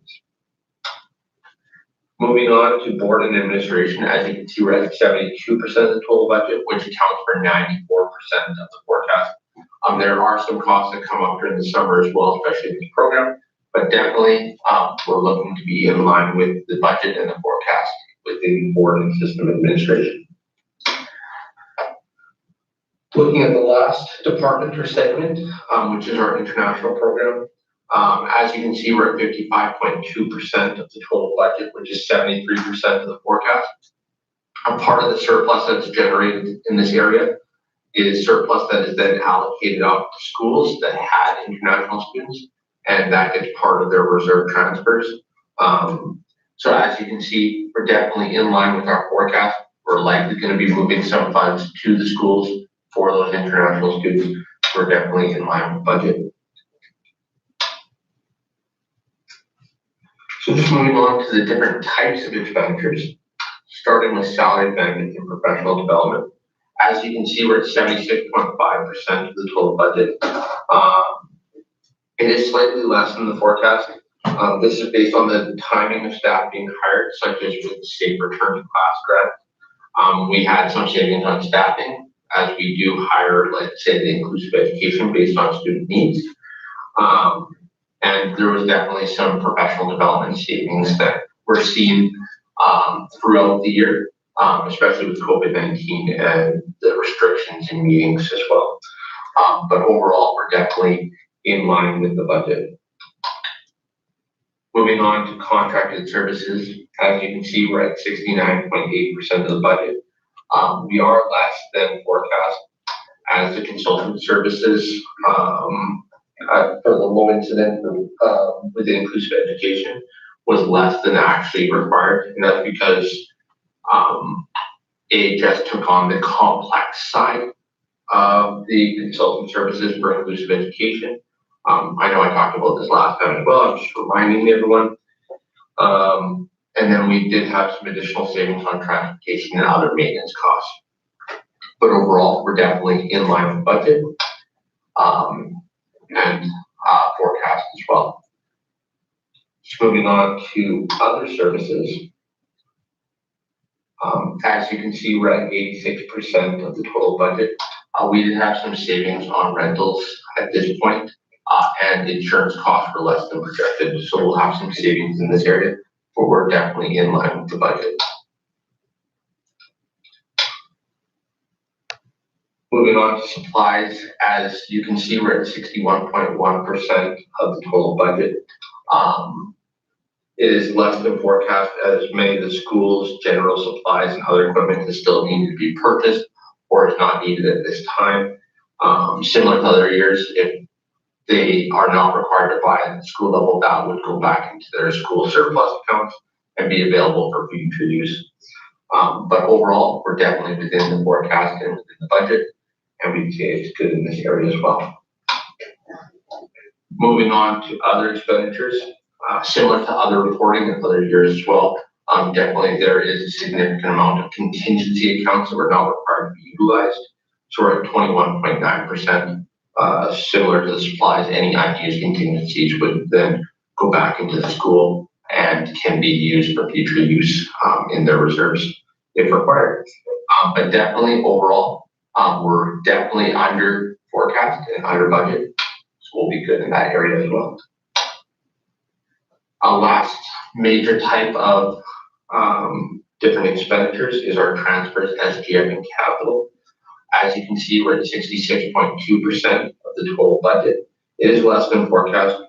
Moving on to board and administration, as you can see, we're at 72% of the total budget, which accounts for 94% of the forecast. There are some costs that come up during the summer as well, especially in this program, but definitely we're looking to be in line with the budget and the forecast within board and system administration. Looking at the last department or segment, which is our international program, as you can see, we're at 55.2% of the total budget, which is 73% of the forecast. A part of the surplus that's generated in this area is surplus that is then allocated out to schools that had international students, and that gets part of their reserve transfers. So as you can see, we're definitely in line with our forecast. We're likely going to be moving some funds to the schools for those international students. We're definitely in line with budget. So just moving on to the different types of expenditures, starting with salary, benefits, and professional development. As you can see, we're at 76.5% of the total budget. It is slightly less than the forecast. This is based on the timing of staff being hired, such as with the state return to class grant. We had some savings on staffing as we do hire, let's say, the inclusive education based on student needs. And there was definitely some professional development savings that we're seeing throughout the year, especially with COVID-19 and the restrictions in meetings as well. But overall, we're definitely in line with the budget. Moving on to contracted services, as you can see, we're at 69.8% of the budget. We are less than forecast as the consultant services for the low incident with inclusive education was less than actually required, and that's because it just took on the complex side of the consultant services for inclusive education. I know I talked about this last time as well. I'm just reminding everyone. And then we did have some additional savings on transportation and other maintenance costs. But overall, we're definitely in line with budget and forecast as well. Just moving on to other services. As you can see, we're at 86% of the total budget. We did have some savings on rentals at this point, and insurance costs were less than projected. So we'll have some savings in this area, but we're definitely in line with the budget. Moving on to supplies, as you can see, we're at 61.1% of the total budget. It is less than forecast as many of the schools' general supplies and other equipment is still needed to be purchased or is not needed at this time. Similar to other years, if they are not required to buy at the school level, that would go back into their school surplus accounts and be available for future use. But overall, we're definitely within the forecast and within the budget, and we'd say it's good in this area as well. Moving on to other expenditures, similar to other reporting and other years as well. Definitely there is a significant amount of contingency accounts that were not required to be utilized. So we're at 21.9%. Similar to the supplies, any unused contingencies would then go back into the school and can be used for future use in their reserves if required. But definitely overall, we're definitely under forecast and under budget. So we'll be good in that area as well. Our last major type of different expenditures is our transfers, SGF and capital. As you can see, we're at 66.2% of the total budget. It is less than forecast.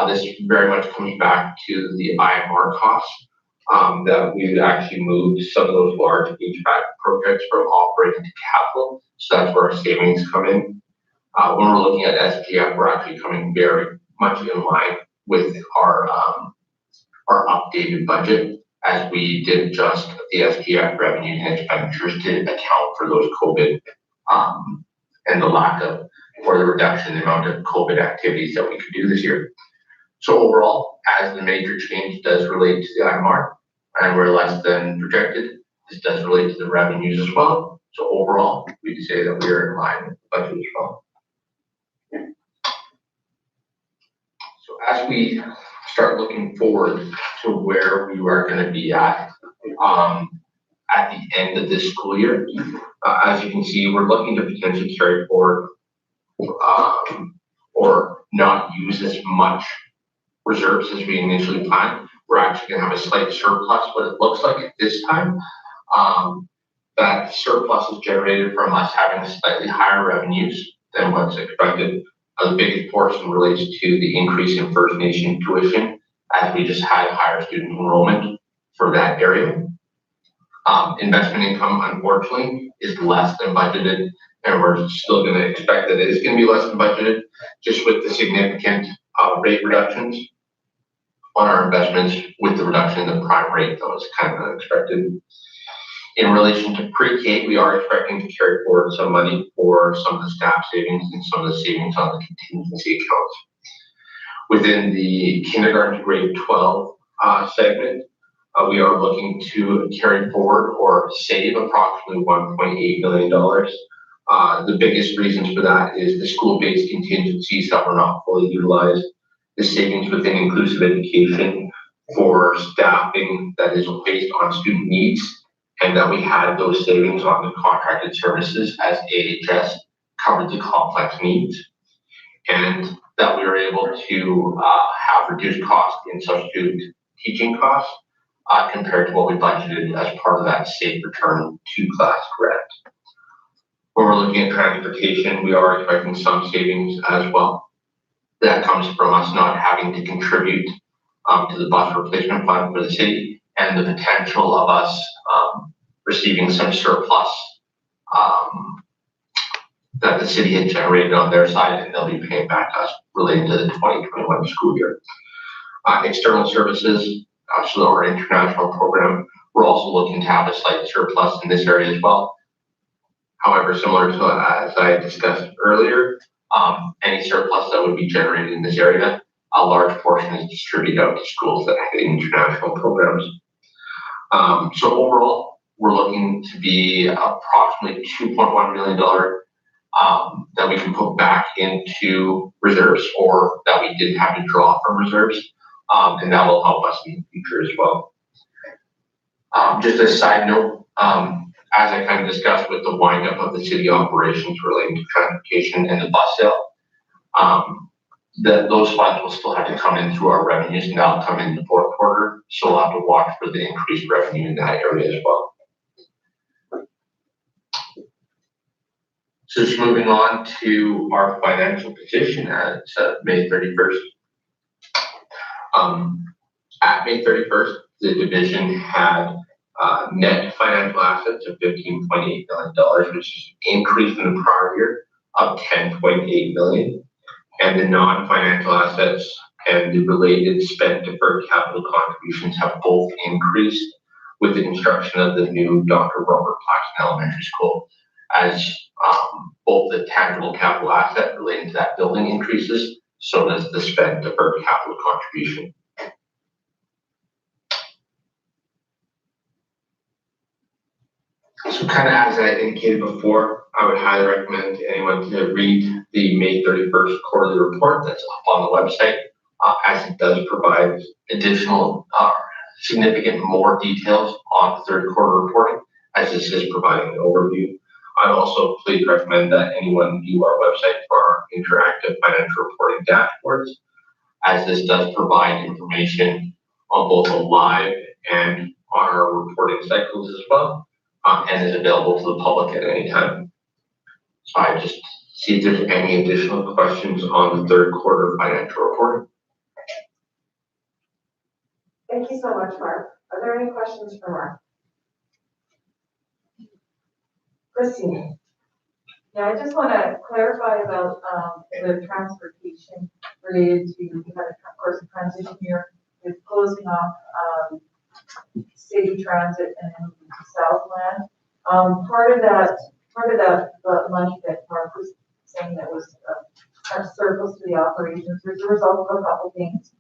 This very much comes back to the IMR costs that we've actually moved some of those large HVAC projects from operating to capital. So that's where our savings come in. When we're looking at SGF, we're actually coming very much in line with our updated budget, as we did adjust the SGF revenue and expenditures to account for those COVID and the lack of, or the reduction in the amount of COVID activities that we could do this year. So overall, as the major change does relate to the IMR, and we're less than projected, this does relate to the revenues as well. So overall, we'd say that we are in line with the budget as well. So as we start looking forward to where we are going to be at the end of this school year, as you can see, we're looking to potentially carry forward or not use as much reserves as we initially planned. we're actually gonna have a slight surplus, what it looks like at this time. That surplus is generated from us having slightly higher revenues than what's expected. The biggest portion relates to the increase in First Nation tuition, as we just had higher student enrollment for that area. Investment income, unfortunately, is less than budgeted, and we're still gonna expect that it is gonna be less than budgeted, just with the significant rate reductions on our investments with the reduction in the prime rate that was kind of unexpected. In relation to pre-K, we are expecting to carry forward some money for some of the staff savings and some of the savings on the contingency accounts. Within the kindergarten to grade 12 segment, we are looking to carry forward or save approximately $1.8 million. The biggest reasons for that is the school-based contingencies that were not fully utilized, the savings within inclusive education for staffing that is based on student needs, and that we had those savings on the contracted services as AHS covered the complex needs, and that we were able to have reduced costs in substitute teaching costs compared to what we budgeted as part of that safe return to class grant. When we're looking at transportation, we are expecting some savings as well. That comes from us not having to contribute to the bus replacement fund for the city, and the potential of us receiving some surplus that the city had generated on their side, and they'll be paying back to us related to the 2021 school year. External services, so our international program, we're also looking to have a slight surplus in this area as well. However, similar to as I discussed earlier, any surplus that would be generated in this area, a large portion is distributed out to schools that have international programs. So overall, we're looking to be approximately $2.1 million that we can put back into reserves, or that we didn't have to draw from reserves, and that will help us in the future as well. Just a side note, as I kind of discussed with the windup of the city operations relating to transportation and the bus sale, those funds will still have to come in through our revenues, and that'll come in the fourth quarter. So we'll have to watch for the increased revenue in that area as well. So just moving on to our financial position at May 31st. At May 31st, the division had net financial assets of $15.8 million, which is an increase from the prior year of $10.8 million. And the non-financial assets and the related spent deferred capital contributions have both increased with the construction of the new Dr. Robert Plaxton Elementary School, as both the tangible capital asset relating to that building increases, so does the spent deferred capital contribution. So kind of as I indicated before, I would highly recommend anyone to read the May 31st quarterly report that's up on the website, as it does provide additional significant more details on the third quarter reporting, as this is providing an overview. I'd also please recommend that anyone view our website for our interactive financial reporting dashboards, as this does provide information on both a live and on our reporting cycles as well, and is available to the public at any time. So I just see if there's any additional questions on the third quarter financial reporting. Thank you so much, Mark. Are there any questions for Mark? Christine? Yeah, I just want to clarify about the transportation related to, we had, of course, a transition year with closing off city transit and then moving to Southland. Part of that money that Mark was saying that was kind of surplus to the operations was a result of a couple things.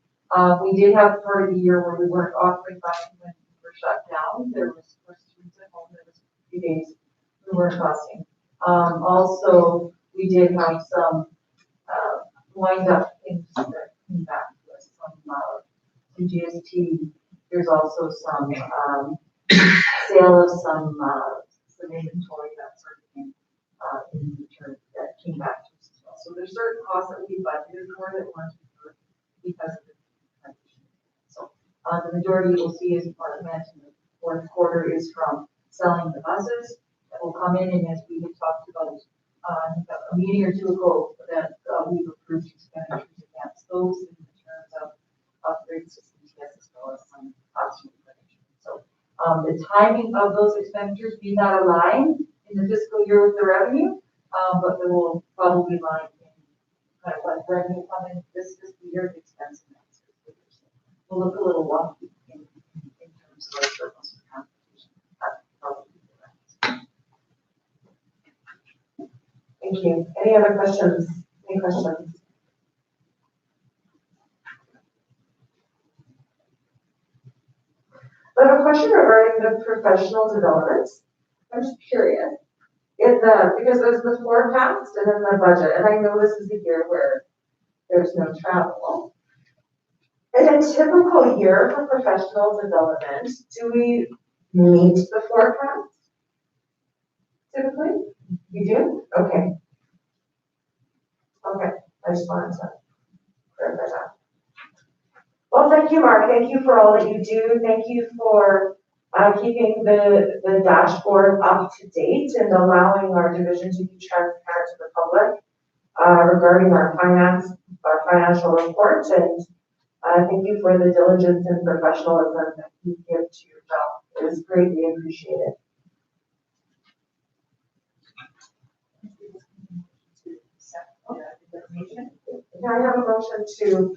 We did have part of the year where we weren't offering busing when we were shut down. There was students at home. There was a few days we weren't busing. Also, we did have some wind up things that came back to us, some GST. There's also some sale of some inventory, that sort of thing, in return that came back to us as well. So there's certain costs that we budgeted for that weren't incurred because of the transition. So The majority you'll see is department in the fourth quarter is from selling the buses that will come in, and as we had talked about, I think a meeting or two ago, that we've approved expenditures against those in terms of upgrade systems, yes, as well as some costume furniture. So the timing of those expenditures may not align in the fiscal year with the revenue, but they will probably align in kind of what revenue coming this fiscal year, the expense next fiscal year. So we'll look a little wonky in terms of our surplus for competition. That's probably correct. Thank you. Any other questions? Any questions? I have a question regarding the professional development. I'm just curious. Because there's the forecast and then the budget, and I know this is a year where there's no travel. In a typical year for professional development, do we meet the forecast? Typically? You do? Okay. Okay, I just wanted to clarify that. Well, thank you, Mark. Thank you for all that you do. Thank you for keeping the dashboard up to date and allowing our division to be transparent to the public regarding our financial report. And thank you for the diligence and professionalism that you give to your job. It is greatly appreciated. Can I have a motion to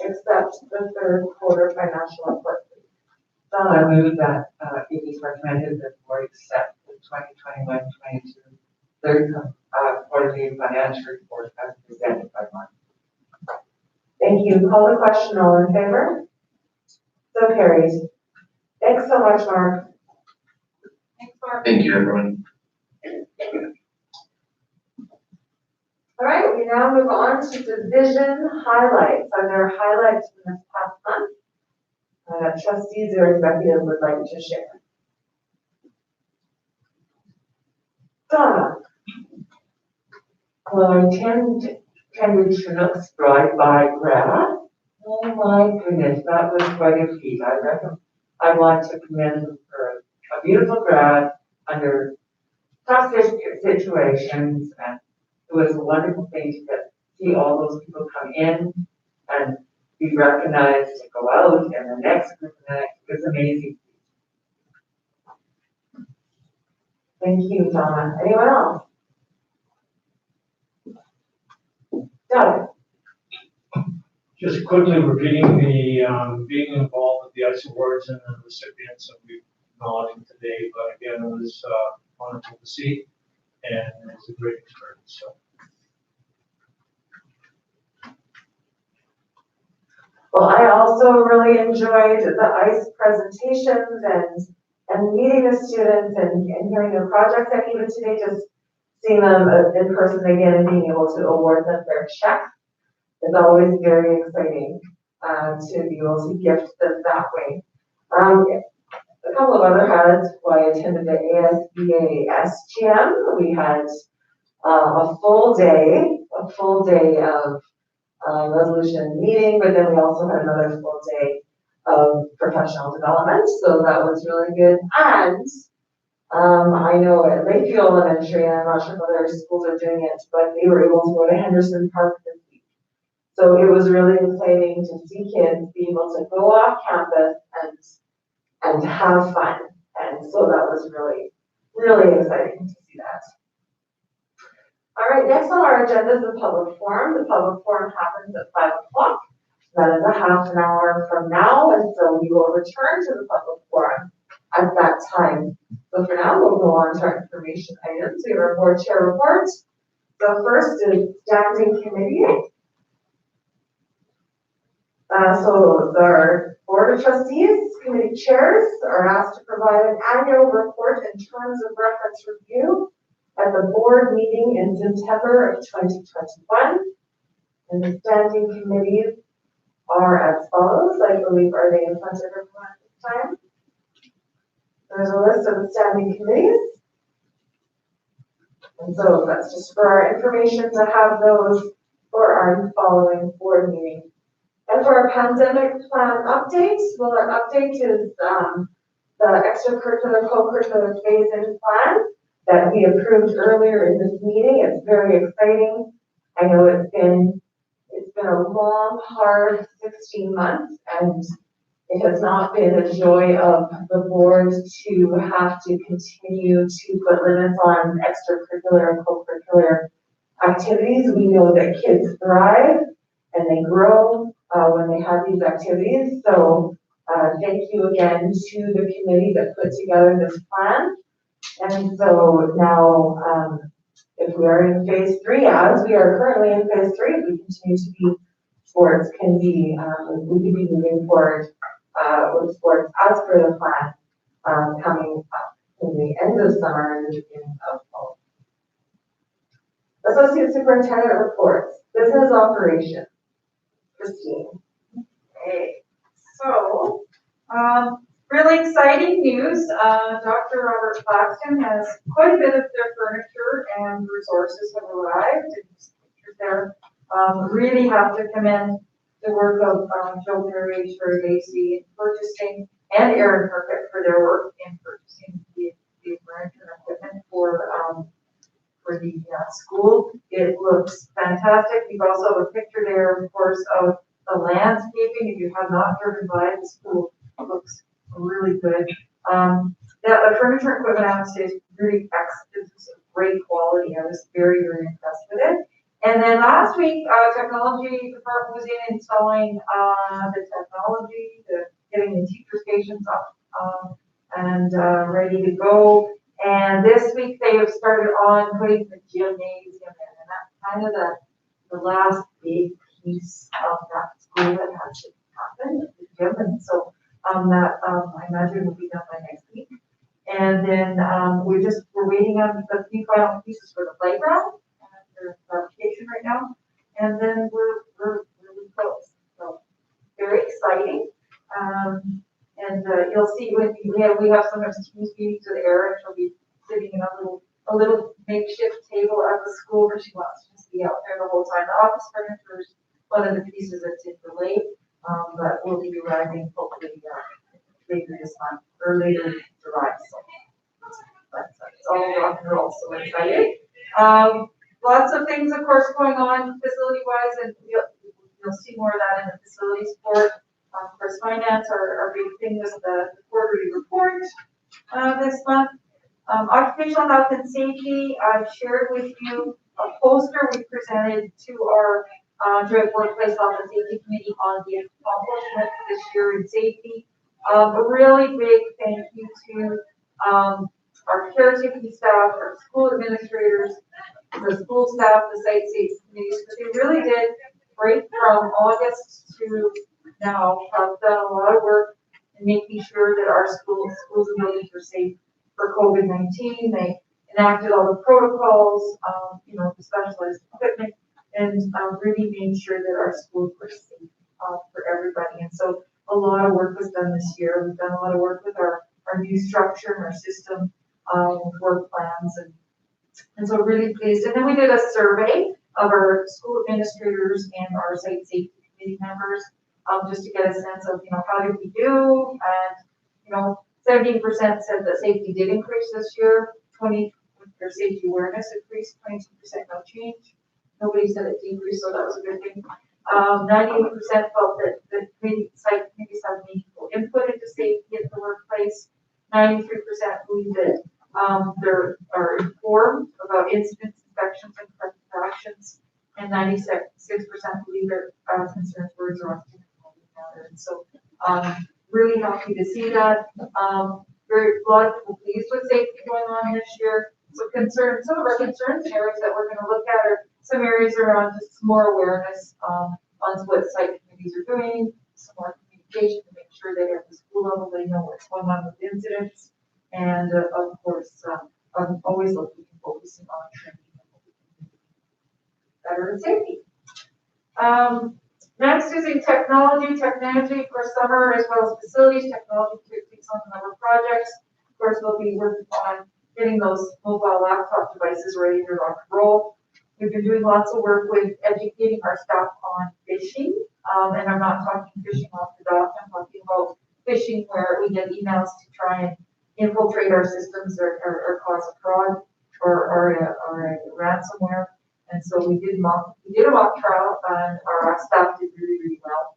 accept the third quarter financial report? I move that it is recommended that the board accept the 2021-22 third quarterly financial report as presented by Mark. Thank you. Call the question. All in favor? So carries. Thanks so much, Mark. Thanks, Mark. Thank you, everyone. All right, we now move on to division highlights. Are there highlights from this past month? Trustees or executives would like to share. Donna. Well, I attended Chinook's drive-by grad. Oh my goodness, that was quite a feat. I want to commend them for a beautiful grad under tough situations, and it was a wonderful thing to see all those people come in and be recognized to go out, and the next group, and the next. It was amazing. Thank you, Donna. Anyone else? Doug. Just quickly repeating the being involved with the ICE awards and the recipients that we've acknowledged today, but again, it was wonderful to see, and it was a great experience. So. Well, I also really enjoyed the ICE presentations and meeting the students and hearing their projects, and even today just seeing them in person again and being able to award them their check is always very exciting to be able to gift them that way. A couple of other highlights. I attended the ASBA SGM. We had a full day of resolution meeting, but then we also had another full day of professional development, so that was really good. And I know at Lakeview Elementary, and I'm not sure if other schools are doing it, but they were able to go to Henderson Park this week. So it was really exciting to see kids be able to go off campus and have fun. And so that was really, really exciting to see that. All right, next on our agenda is the public forum. The public forum happens at 5 o'clock. That is a half an hour from now, and so we will return to the public forum at that time. So for now, we'll go on to our information items. We have our board chair report. So first is standing committee. So our Board of Trustees committee chairs are asked to provide an annual report in terms of reference review at the board meeting in September of 2021. And the standing committees are as follows. I believe, are they in front of everyone at this time? There's a list of the standing committees. And so that's just for our information to have those for our following board meeting. And for our Pandemic plan updates. Well, our update is, the extracurricular, co-curricular phase-in plan that we approved earlier in this meeting. It's very exciting. I know it's been a long, hard 16 months, and it has not been a joy of the board to have to continue to put limits on extracurricular and co-curricular activities. We know that kids thrive and they grow when they have these activities. So thank you again to the committee that put together this plan. And so now, if we are in phase 3, as we are currently in phase 3, we continue to be, sports can be, we can be moving forward with sports as per the plan coming up in the end of summer and the beginning of fall. Associate Superintendent Reports, business operation. Christine. Okay, so, really exciting news. Dr. Robert Claxton has quite a bit of their furniture and resources have arrived. It's pictured there. Really have to commend the work of Joe Perry, Sherry Lacey in purchasing, and Aaron Kirkett for their work in purchasing the furniture and equipment for the school. It looks fantastic. You also have a picture there, of course, of the landscaping. If you have not driven by the school, it looks really good. The furniture and equipment, I would say, is really excellent. It's great quality. I was very, very impressed with it. And then last week, technology department was in installing the technology, getting the teacher stations up and ready to go. And this week they have started on putting the gymnasium in, and that's kind of the last big piece of that school that has to happen, the gym. And so that I imagine will be done by next week. And then we're waiting on the few final pieces for the playground. There's clarification right now, and then we're really close. So very exciting. And you'll see when we have sometimes teams meetings with Erin. She'll be sitting in a little makeshift table at the school where she wants to just be out there the whole time. The office furniture is one of the pieces that's in delayed, but we'll be arriving hopefully later this month or later in July. So it's all rock and roll. So excited. Lots of things, of course, going on facility-wise, and you'll see more of that in the facilities report. Of course, finance, our big thing was the quarterly report this month. Occupational health and safety, I've shared with you a poster we presented to our joint workplace health and safety committee on the accomplishment this year in safety. A really big thank you to our caretaking staff, our school administrators, the school staff, the site safety committees, because they really did break from August to now, have done a lot of work in making sure that our schools and buildings are safe for COVID-19. They enacted all the protocols, the specialized equipment, and really made sure that our schools were safe for everybody. And so a lot of work was done this year. We've done a lot of work with our new structure and our system, work plans, and so really pleased. And then we did a survey of our school administrators and our site safety committee members, just to get a sense of, how did we do? And, 17% said that safety did increase this year, 20% their safety awareness increased, 22% no change. Nobody said it decreased, so that was a good thing. 98% felt that the site committees have meaningful input into safety at the workplace. 93% believe that they are informed about incidents, inspections, and corrective actions, and 96% believe their concerns were addressed in a timely manner. And so, really happy to see that. A lot of people pleased with safety going on this year. So some of our concerns and areas that we're going to look at are some areas around just more awareness on what site committees are doing, some more communication to make sure that at the school level they know what's going on with incidents, and of course, I'm always looking and focusing on training better in safety. Next is in technology for summer, as well as facilities. Technology takes on a number of projects. Of course, we'll be working on getting those mobile laptop devices ready to rock and roll. We've been doing lots of work with educating our staff on phishing. And I'm not talking fishing off the dock, I'm talking about fishing where we get emails to try and infiltrate our systems or cause a fraud or a ransomware. And so we did a mock trial and our staff did really, really well.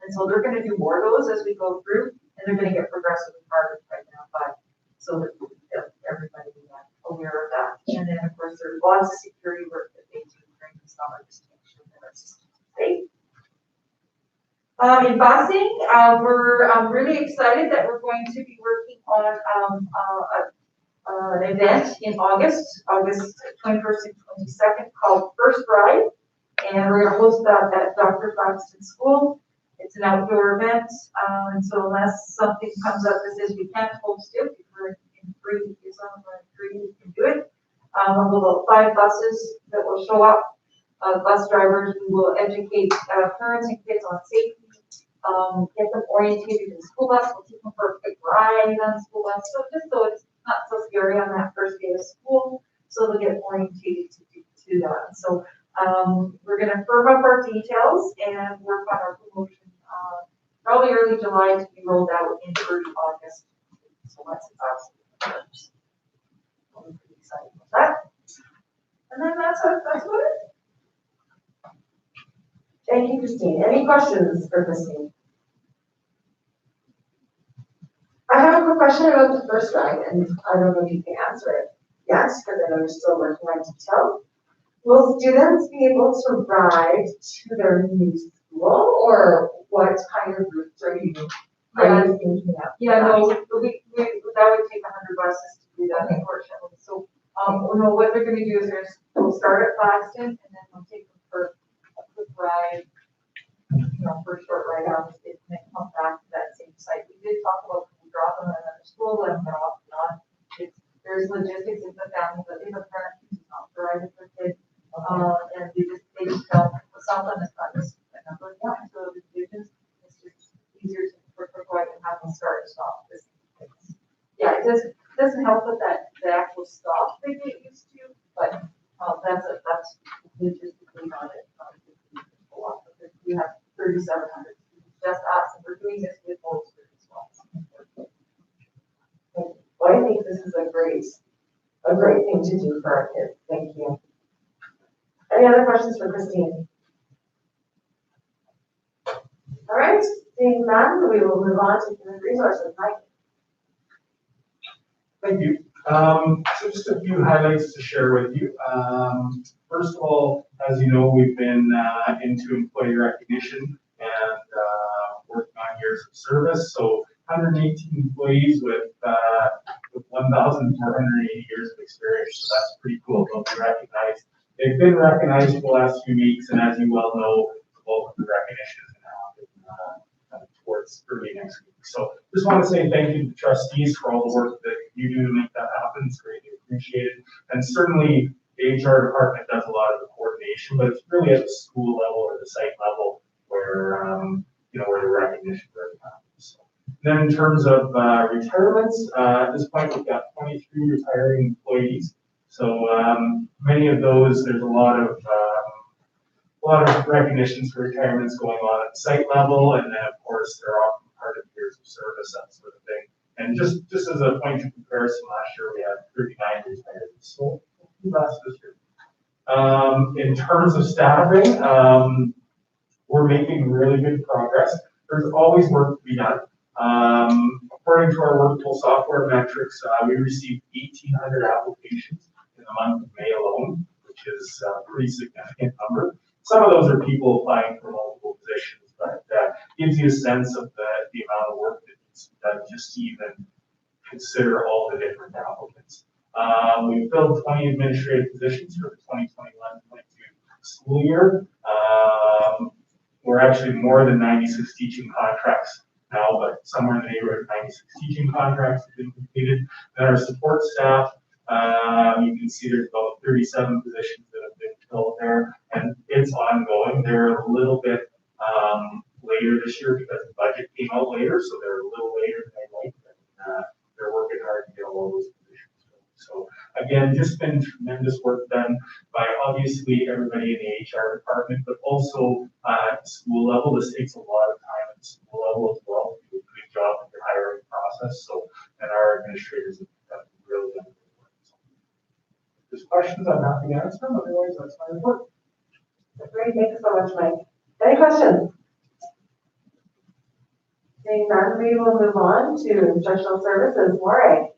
And so they're gonna do more of those as we go through, and they're gonna get progressively harder right now, but so that everybody be aware of that. And then of course, there's lots of security work that they do during the summer just to make sure that our systems are safe. In busing, we're really excited that we're going to be working on an event in August 21st and 22nd called First Ride. And we're gonna host that at Dr. Frankston School. It's an outdoor event, and so unless something comes up that says we can't host it, if we're in free, we can do it. We'll have about 5 buses that will show up, bus drivers. We will educate parents and kids on safety, get them orientated in the school bus. We'll take them for a quick ride on the school bus, so just so it's not so scary on that first day of school, so they'll get orientated to that. So we're gonna firm up our details and work on our promotion, probably early July to be rolled out in early August. So that's awesome. I'm pretty excited about that. And then that's what it. Thank you, Christine. Any questions for Christine? I have a quick question about the first ride, and I don't know if you can answer it. Yes, because I know you're still working on detail. Will students be able to ride to their new school, or what kind of routes are you thinking of? Yeah, no, that would take 100 buses to do that, unfortunately. So, no, what they're gonna do is they'll start at Claxton, and then they'll take them for a quick ride, for a short ride out, and then come back to that same site. We did talk about dropping them at another school, let them go off and on. There's logistics in the family, but if a parent is not driving their kid, and they just felt Southland has done this a number of times, so it's just easier for quick and have them start and stop this. Yeah, it doesn't help with the actual stop they get used to, but that's logistically not it. We have 3,700 just us, and we're doing this with both students as well. Well, I think this is a great thing to do for our kids. Thank you. Any other questions for Christine? All right, seeing none, we will move on to human resources. Mike. Thank you. So just a few highlights to share with you. First of all, as you know, we've been into employee recognition and working on years of service. So 118 employees with 1,480 years of experience. So that's pretty cool. They'll be recognized. They've been recognized for the last few weeks, and as you well know, the bulk of the recognition is going to happen towards early next week. So just want to say thank you to the trustees for all the work that you do to make that happen. It's greatly appreciated. And certainly the HR department does a lot of the coordination, but it's really at the school level or the site level where where the recognition really happens. So then in terms of retirements, at this point we've got 23 retiring employees. So many of those, there's a lot of recognitions for retirements going on at the site level, and then of course they're often part of years of service, that sort of thing. And just as a point of comparison, last year we had 39 retired. So last this year. In terms of staffing, we're making really good progress. There's always work to be done. According to our workflow software metrics, we received 1,800 applications in the month of May alone, which is a pretty significant number. Some of those are people applying for multiple positions, but gives you a sense of the amount of work that needs to be done just to even consider all the different applicants. We filled 20 administrative positions for the 2021-22 school year. We're actually more than 96 teaching contracts now, but somewhere in the neighborhood of 96 teaching contracts have been completed. And our support staff, you can see there's about 37 positions that have been filled there, and it's ongoing. They're a little bit later this year because the budget came out later, so they're a little later than they like, but they're working hard to get all those positions filled. So again, just been tremendous work done by obviously everybody in the HR department, but also at the school level. This takes a lot of time at the school level as well. We do a good job with the hiring process. So, and our administrators have really done good work. So, if there's questions, I'm happy to answer them. Otherwise, that's my report. Great, thanks so much, Mike. Any questions? Seeing none, we will move on to instructional services. Maureen.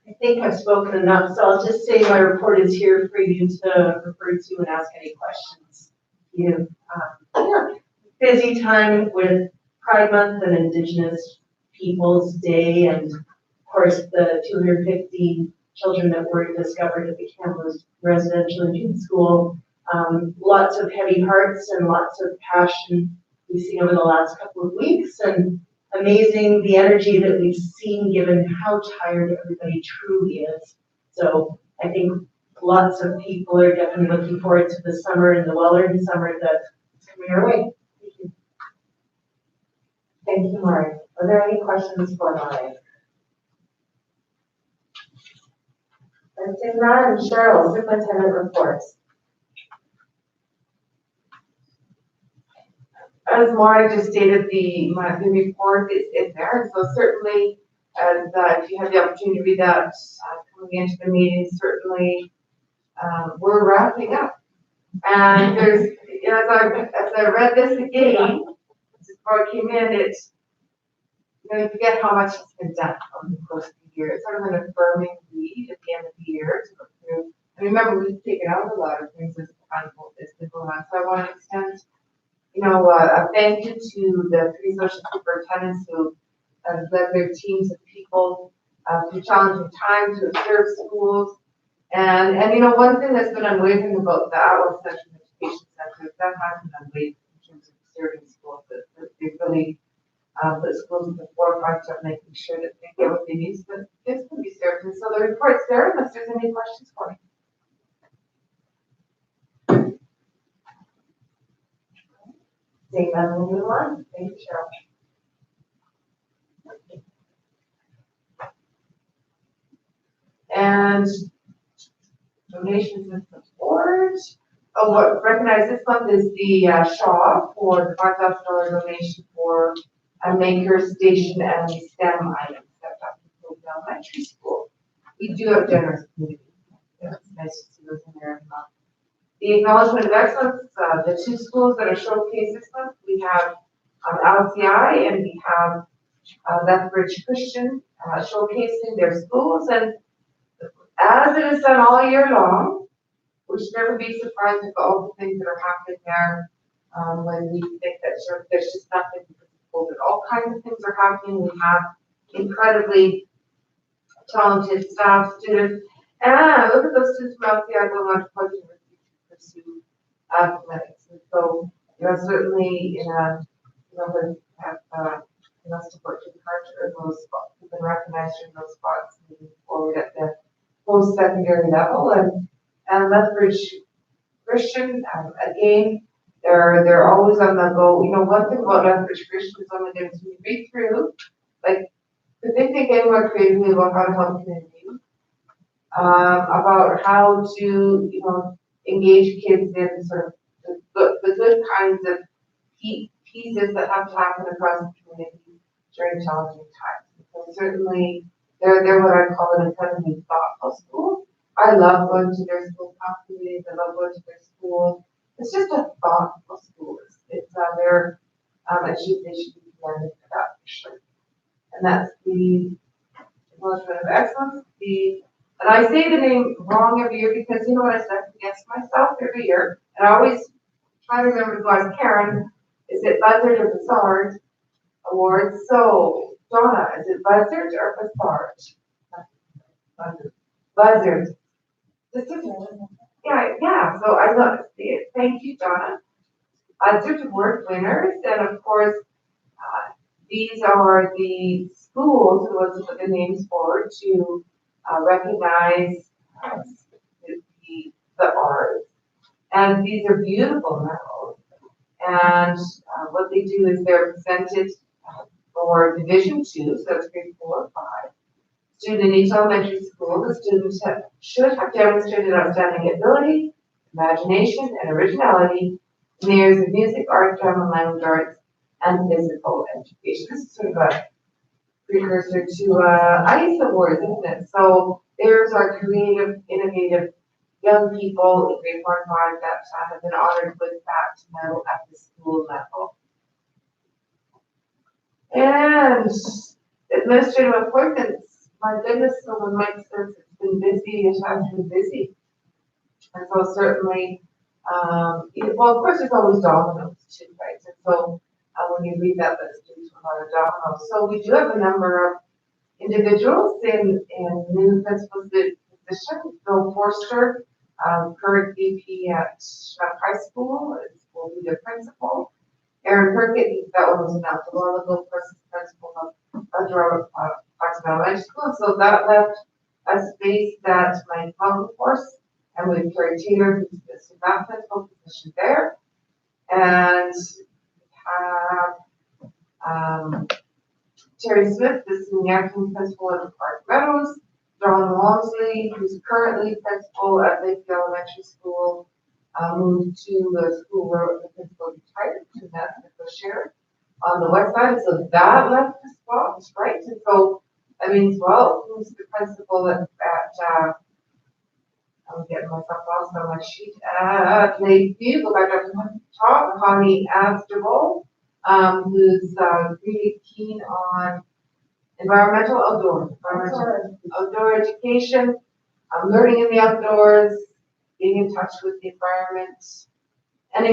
I think I've spoken enough, so I'll just say my report is here for you to refer to and ask any questions. Busy time with Pride Month and Indigenous Peoples Day, and of course the 250 children that were discovered at the Kamloops Residential Indian School. Lots of heavy hearts and lots of passion we've seen over the last couple of weeks, and amazing the energy that we've seen given how tired everybody truly is. So I think lots of people are definitely looking forward to the summer and the well-earned summer that's coming our way. Thank you. Thank you, Maureen. Are there any questions for Maureen? And seeing none, Cheryl, Superintendent Reports. As Maura just stated, the monthly report is there, and so certainly, as if you have the opportunity to read that coming into the meeting, certainly we're wrapping up. And there's, you know, as I read this again, before I came in, it's, you know, you forget how much has been done over the course of the year. It's sort of an affirming read at the end of the year to go through. And remember, we've taken out a lot of things as the going on. So I want to extend, you know, a thank you to the three social superintendents who led their teams of people through challenging times to observe schools. And you know, one thing that's been unwavering about the Atlas Section Education Center is that hasn't been unwavering in terms of observing schools. That they really put schools at the forefront of making sure that they get what they need so that kids can be served. And so the report's there unless there's any questions for me. Seeing none, we'll move on. Thank you, Cheryl. And donations and support. Oh, what recognized this month is the Shaw for the $5,000 donation for a maker station and STEM items that Dr. Elementary School. We do have generous community. Yeah, it's nice to see those in there every month. The Acknowledgement of Excellence, the two schools that are showcased this month, we have LCI and we have Lethbridge Christian showcasing their schools. And as it is done all year long, we should never be surprised with all the things that are happening there when we think that sort of there's just nothing but all kinds of things are happening. We have incredibly talented staff, students, and look at those students from LCI going on to Pleasant to pursue athletics. And so, you know, certainly in a, you know, we have enough support to encourage those spots. We've been recognized in those spots moving forward at the post-secondary level. And Lethbridge Christian, again, they're always on the go. You know, one thing about Lethbridge Christian is when they read through, like, could they think any more creatively about how to help community, about how to, you know, engage kids in sort of the good kinds of pieces that have to happen across the community during challenging times. So certainly, they're what I call an incredibly thoughtful school. I love going to their school communities. I love going to their schools. It's just a thoughtful school. It's their they should be commended for that for sure. And that's the Acknowledgement of Excellence. And I say the name wrong every year because you know what I said against myself every year, and I always try to remember to ask Karen, is it Buzzard or Bassard Awards? So Donna, is it Buzzard or Bassard? Buzzard. Yeah. So I love to see it. Thank you, Donna. Buzzard Award winners, and of course, these are the schools who want to put their names forward to recognize the arts. And these are beautiful medals. And what they do is they're presented for Division 2, so that's grade 4 or 5. student in each elementary school, the students should have demonstrated outstanding ability, imagination, and originality in the areas of music, art, drama, language arts, and physical education. This is sort of a precursor to ICE Awards, isn't it? So there's our creative, innovative young people in grade 4 and 5 that have been honored with that medal at the school level. And administrative appointments, my goodness, so when Mike says it's been busy, it has been busy. And so certainly, well, of course, there's always dominoes too, right? And so when you read that, that's due to a lot of dominoes. So we do have a number of individuals in new principal positions. Bill Forster, current VP at Schnuck High School, will be the principal. Aaron Perkett, that one was announced a while ago, principal of Occupational Elementary School. So that left a space that Mike Force, and with Carrie Taylor, who's the that principal position there. And we have Terry Smith, the senior acting principal at Park Meadows. John Walmsley, who's currently principal at Lakeview Elementary School, moved to the school where the principal retired, and that's the sheriff on the west side. So that left the spot, right? And so that means, well, who's the principal at I'm getting myself lost on my sheet. At Lakeview, go back up to the top, Connie Abstervall, who's really keen on environmental outdoor education, learning in the outdoors, being in touch with the environment, and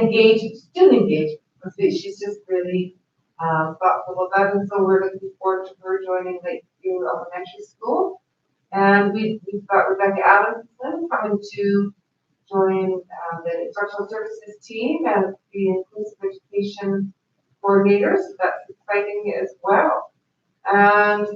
student engagement. She's just really thoughtful about that, and so we're looking forward to her joining Lakeview Elementary School. And we've got Rebecca Adamson coming to join the instructional services team and the inclusive education coordinator, so that's exciting as well. And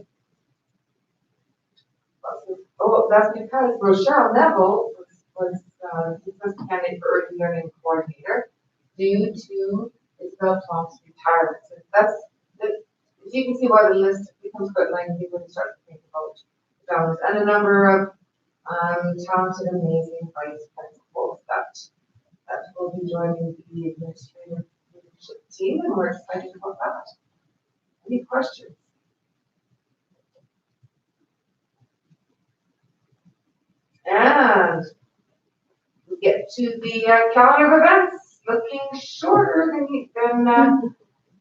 that's because Rochelle Neville was the candidate for early learning coordinator due to Isabel Plump's retirement. So as you can see why the list becomes quite lengthy when you start to think about those, and a number of talented, amazing vice principals that will be joining the administrative leadership team, and we're excited about that. Any questions? And we get to the calendar of events, looking shorter than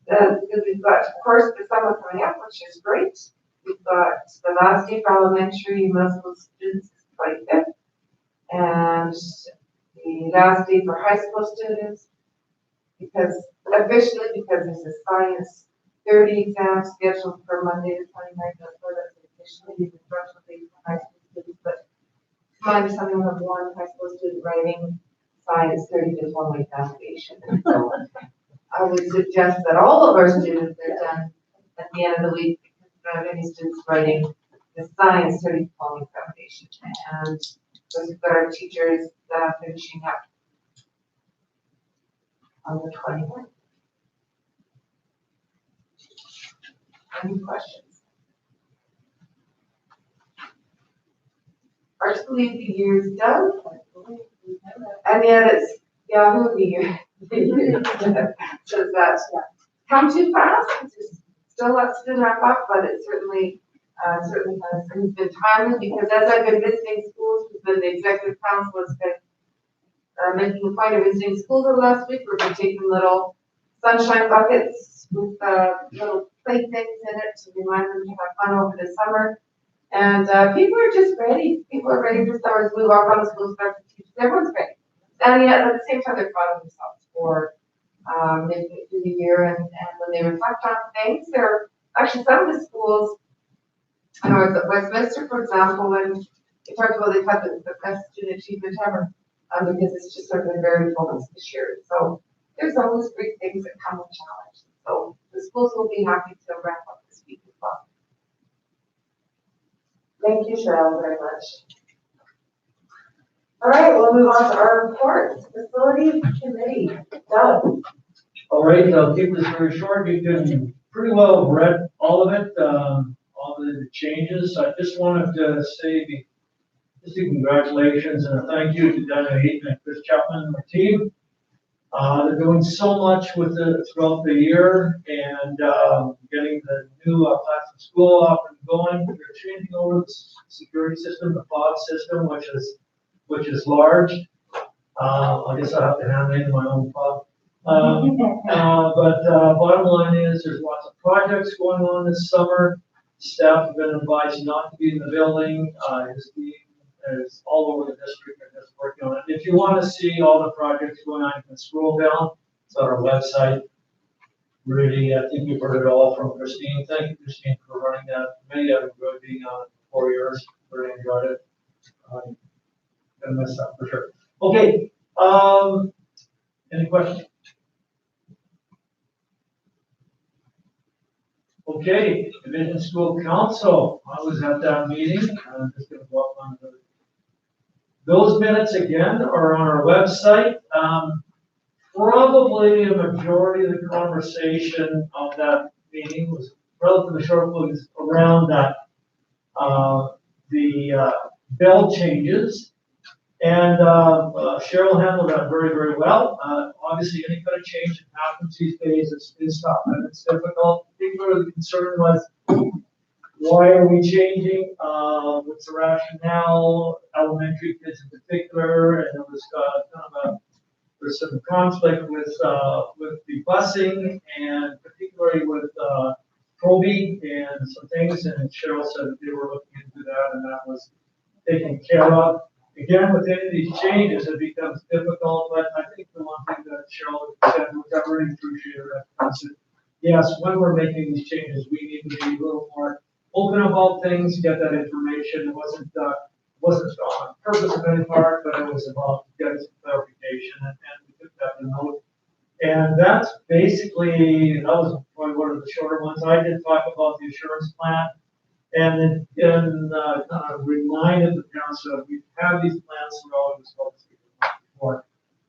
because we've got, of course, the summer coming up, which is great. We've got the last day for elementary middle school students is 25th, and the last day for high school students, because there's a science 30 exam scheduled for Monday the 29th. That's officially the instructional day for high school students, but my understanding, we have one high school student writing science 30 just one examination. So I would suggest that all of our students are done at the end of the week, because we don't have any students writing the science 30 following examination. And so we've got our teachers finishing up on the 21st. Any questions? Hard to believe the year's done. And yet it's Yahoo the year. So that's come too fast. It's still lots to wrap up, but it certainly has been timely, because as I've been visiting schools, the executive council has been making a point of visiting schools over the last week. We've been taking little sunshine buckets with little play things in it to remind them to have fun over the summer. And people are just ready. People are ready for summer. We walk on the school start to teach. Everyone's ready. And yet at the same time, they're proud of themselves for making it through the year. And when they reflect on things, they're actually some of the schools, I know at Westminster, for example, and they talked about they've had the best student achievement ever, because it's just sort of been very focused this year. So there's always great things that come with challenge. So the schools will be happy to wrap up this week as well. Thank you, Cheryl, very much. All right, we'll move on to our reports. Facilities Committee, Doug. All right, I'll keep this very short. You can pretty well have read all of it, all the the changes. I just wanted to say congratulations and a thank you to Dana Eaton and Chris Chapman and the team. They're doing so much with it throughout the year and getting the new platform school up and going. They're changing over the security system, the pod system, which is large. I guess I have to hand in my own pod. But bottom line is there's lots of projects going on this summer. Staff have been advised not to be in the building. His team is all over the district and just working on it. If you want to see all the projects going on, you can scroll down. It's on our website. Really, I think you've heard it all from Christine. Thank you, Christine, for running that committee. I've enjoyed being on it for 4 years. Really enjoyed it. I'm gonna miss that for sure. Okay. Any questions? Okay, Division School Council. I was at that meeting. I'm just going to walk on those minutes again are on our website. Probably a majority of the conversation of that meeting was relatively short, was around that the bill changes. And Cheryl handled that very, very well. Obviously, any kind of change that happens these days is tough and it's difficult. Particularly the concern was, why are we changing? What's the rationale? Elementary kids in particular, and there was there's some conflict with the busing and particularly with Toby and some things. And Cheryl said that they were looking into that, and that was taken care of. Again, with any of these changes, it becomes difficult, but I think the one thing that Cheryl said, which I really appreciated, is yes, when we're making these changes, we need to be a little more open about things, get that information. It wasn't on purpose of any part, but it was about getting some clarification, and we took that to note. And that's basically, that was probably one of the shorter ones. I did talk about the assurance plan. And then kind of reminded the parents that we have these plans throughout this whole before,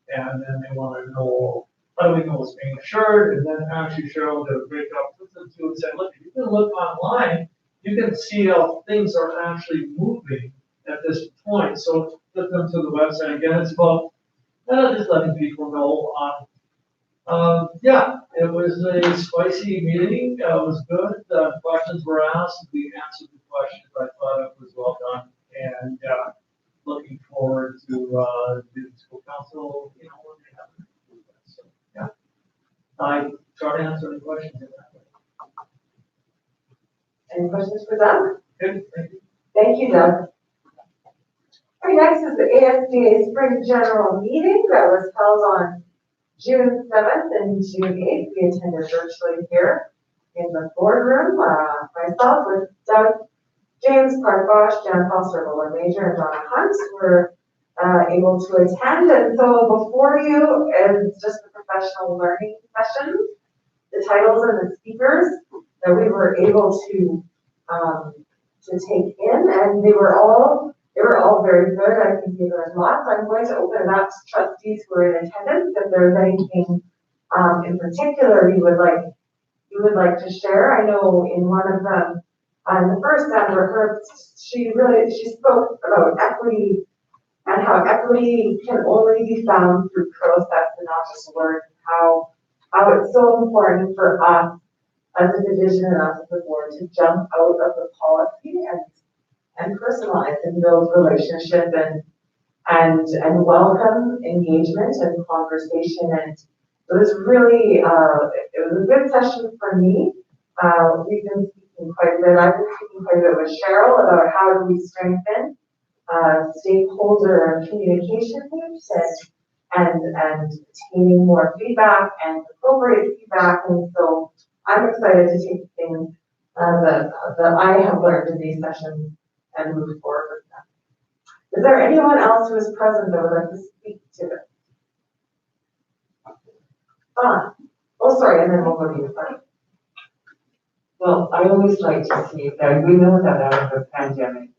and then they want to know how do we know what's being assured. And then actually Cheryl did a great job, put them to and said, look, if you can look online, you can see how things are actually moving at this point. So put them to the website again. It's about just letting people know. Yeah, it was a spicy meeting. It was good. Questions were asked. We answered the questions. I thought it was well done. And looking forward to the school council, when they have it. So, yeah. I try to answer any questions in that way. Any questions for Doug? Good, thank you. Thank you, Doug. All right, next is the ASBA Spring General Meeting that was held on June 7th and June 8th. We attended virtually here in the boardroom. Myself with Doug, James Clark-Bosch, Jan Foster, Major, and Donna Hunt were able to attend. And so before you is just the professional learning sessions, the titles and the speakers that we were able to take in, and they were all very good. I think there was lots. I'm going to open it up to trustees who are in attendance. If there's anything in particular you would like to share. I know in one of them, the first Amber Herbst, she spoke about equity and how equity can only be found through process and not just words. How it's so important for us as a division and us as a board to jump out of the policy and personalize and build relationship and welcome engagement and conversation. And it was really, it was a good session for me. We've been speaking quite a bit. I've been speaking quite a bit with Cheryl about how do we strengthen stakeholder communication loops and obtaining more feedback and appropriate feedback. And so I'm excited to take things that I have learned in these sessions and move forward with them. Is there anyone else who is present that would like to speak to it? Sorry, and then we'll go to you first. Well, I always like to see that we know that out of the pandemic,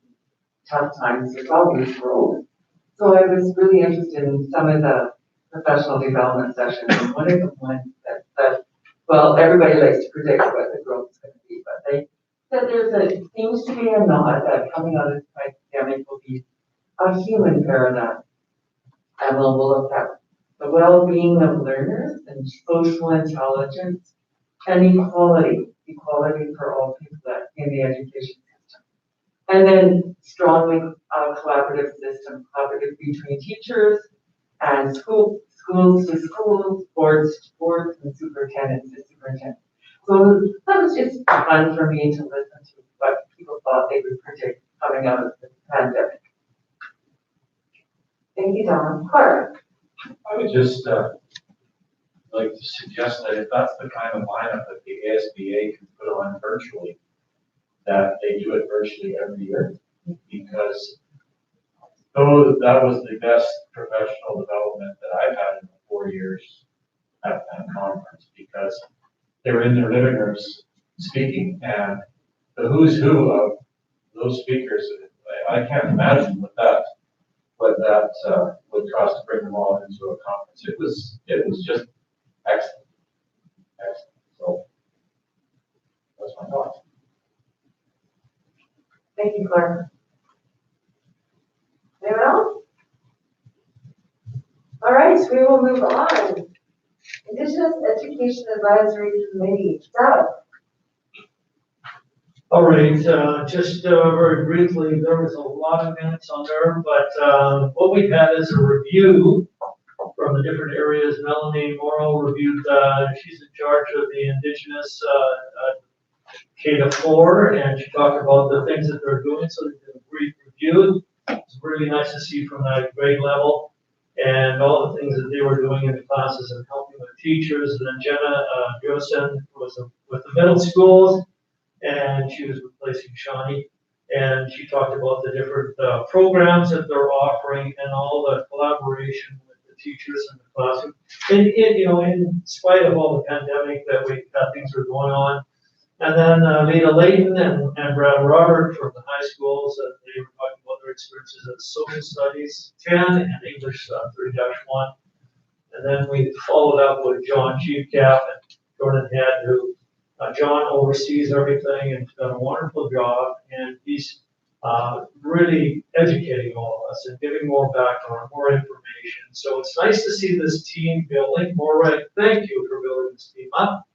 tough times, there's always growth. So I was really interested in some of the professional development sessions, and one of the ones that well, everybody likes to predict what the growth is going to be, but they said there's a theme supposed to be a nod that coming out of this pandemic will be a human paradigm. And we'll look at the well-being of learners and social intelligence and equality for all people that in the education system. And then strongly collaborative system, collaborative between teachers and schools to schools, boards to boards, and superintendents to superintendents. So that was just fun for me to listen to what people thought they would predict coming out of the pandemic. Thank you, Donna. Clark? I would just like to suggest that if that's the kind of lineup that the ASBA can put on virtually, that they do it virtually every year, because though that was the best professional development that I've had in the 4 years at that conference, because they were in their living rooms speaking, and the who's who of those speakers, I can't imagine what that would cost to bring them all into a conference. It was just excellent. So that's my thoughts. Thank you, Clark. Anyone else? All right, we will move on. Indigenous Education Advisory Committee, Doug. All right, just very briefly, there was a lot of minutes on there, but what we had is a review from the different areas. Melanie Morrow reviewed, she's in charge of the Indigenous K-4, and she talked about the things that they're doing, so they did a brief review. It's really nice to see from that grade level and all the things that they were doing in the classes and helping with teachers. And then Jenna Josen was with the middle schools, and she was replacing Shawnee. And she talked about the different programs that they're offering and all the collaboration with the teachers in the classroom. And in spite of all the pandemic that things are going on. And then Lena Layton and Brad Robert from the high schools, they were talking about their experiences in social studies 10 and English 3-1. And then we followed up with John Chiefcap and Jordan Head, who John oversees everything and has done a wonderful job. And he's really educating all of us and giving more background, more information. So it's nice to see this team building. Maura, thank you for building this team up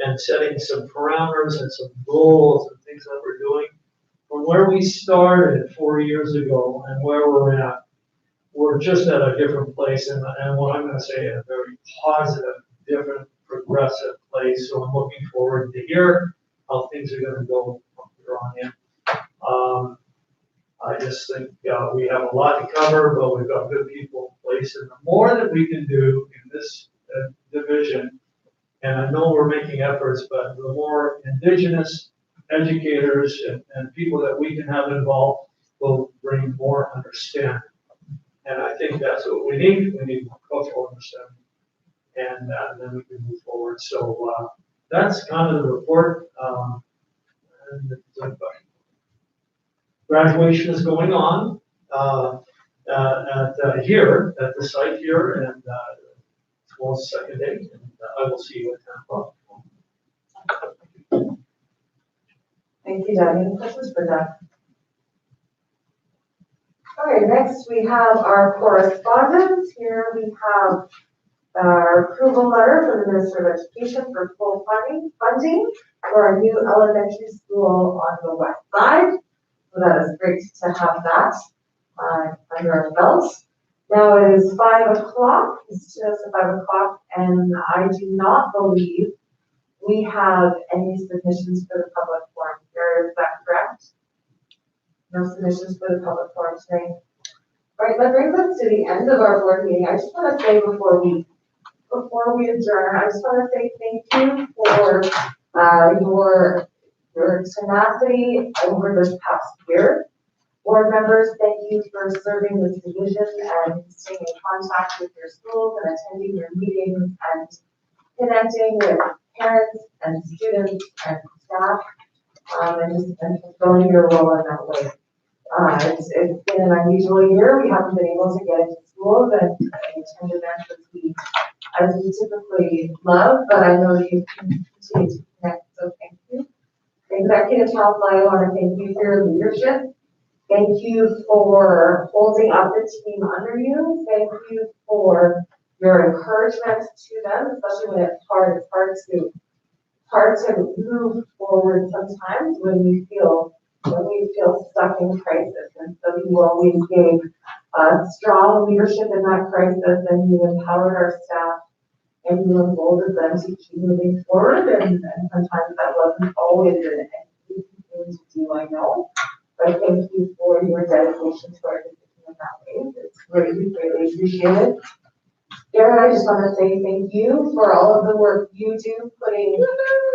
and setting some parameters and some goals and things that we're doing. From where we started 4 years ago and where we're at, we're just at a different place, and what I'm going to say, a very positive, different, progressive place. So I'm looking forward to hear how things are going to go from here on in. I just think we have a lot to cover, but we've got good people in place, and the more that we can do in this division, and I know we're making efforts, but the more Indigenous educators and people that we can have involved will bring more understanding. And I think that's what we need. We need more cultural understanding. And then we can move forward. So that's kind of the report. Graduation is going on here at the site here, and tomorrow's the second day, and I will see you at 10 o'clock. Thank you, Doug. Any questions for Doug? All right, next we have our correspondence. Here we have our approval letter from the Minister of Education for full funding for our new elementary school on the west side. So that is great to have that under our belts. Now it is 5 o'clock, it's just 5 o'clock, and I do not believe we have any submissions for the public forum here. Is that correct? No submissions for the public forum today. All right, that brings us to the end of our board meeting. I just want to say before we adjourn, I just want to say thank you for your tenacity over this past year. Board members, thank you for serving this division and staying in contact with your schools and attending your meetings and connecting with parents and students and staff, and fulfilling your role in that way. It's been an unusual year. We haven't been able to get into schools and attend events as we typically love, but I know you continue to connect, so thank you. Executive Council, I want to thank you for your leadership. Thank you for holding up the team under you. Thank you for your encouragement to them, especially when it's hard. It's hard to move forward sometimes when we feel stuck in crisis. And so you always gave strong leadership in that crisis, and you empowered our staff, and you emboldened them to keep moving forward. And sometimes that wasn't always an easy thing to do, I know. But thank you for your dedication to our decision in that way. It's greatly appreciated. Darren, I just want to say thank you for all of the work you do, putting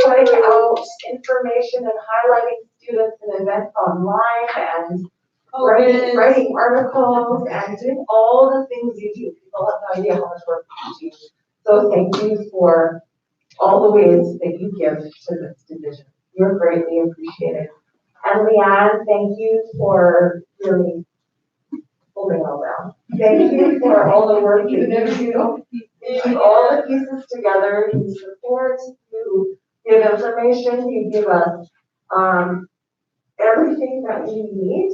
out information and highlighting students and events online, and writing articles and doing all the things you do. People have no idea how much work you do. So thank you for all the ways that you give to this division. You're greatly appreciated. And Leanne, thank you for really holding it all down. Thank you for all the work that you do. You keep all the pieces together. You support, you give information, you give us everything that we need,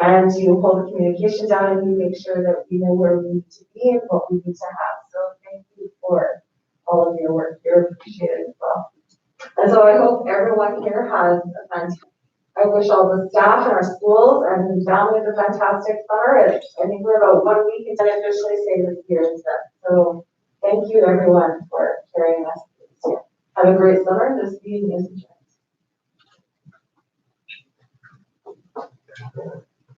and you hold the communication down, and you make sure that we know where we need to be and what we need to have. So thank you for all of your work. You're appreciated as well. And so I hope everyone here has a fantastic. I wish all the staff in our schools and families a fantastic summer. I think we're about 1 week until I officially say this year is done. So thank you everyone for carrying us this year. Have a great summer. This meeting is adjourned.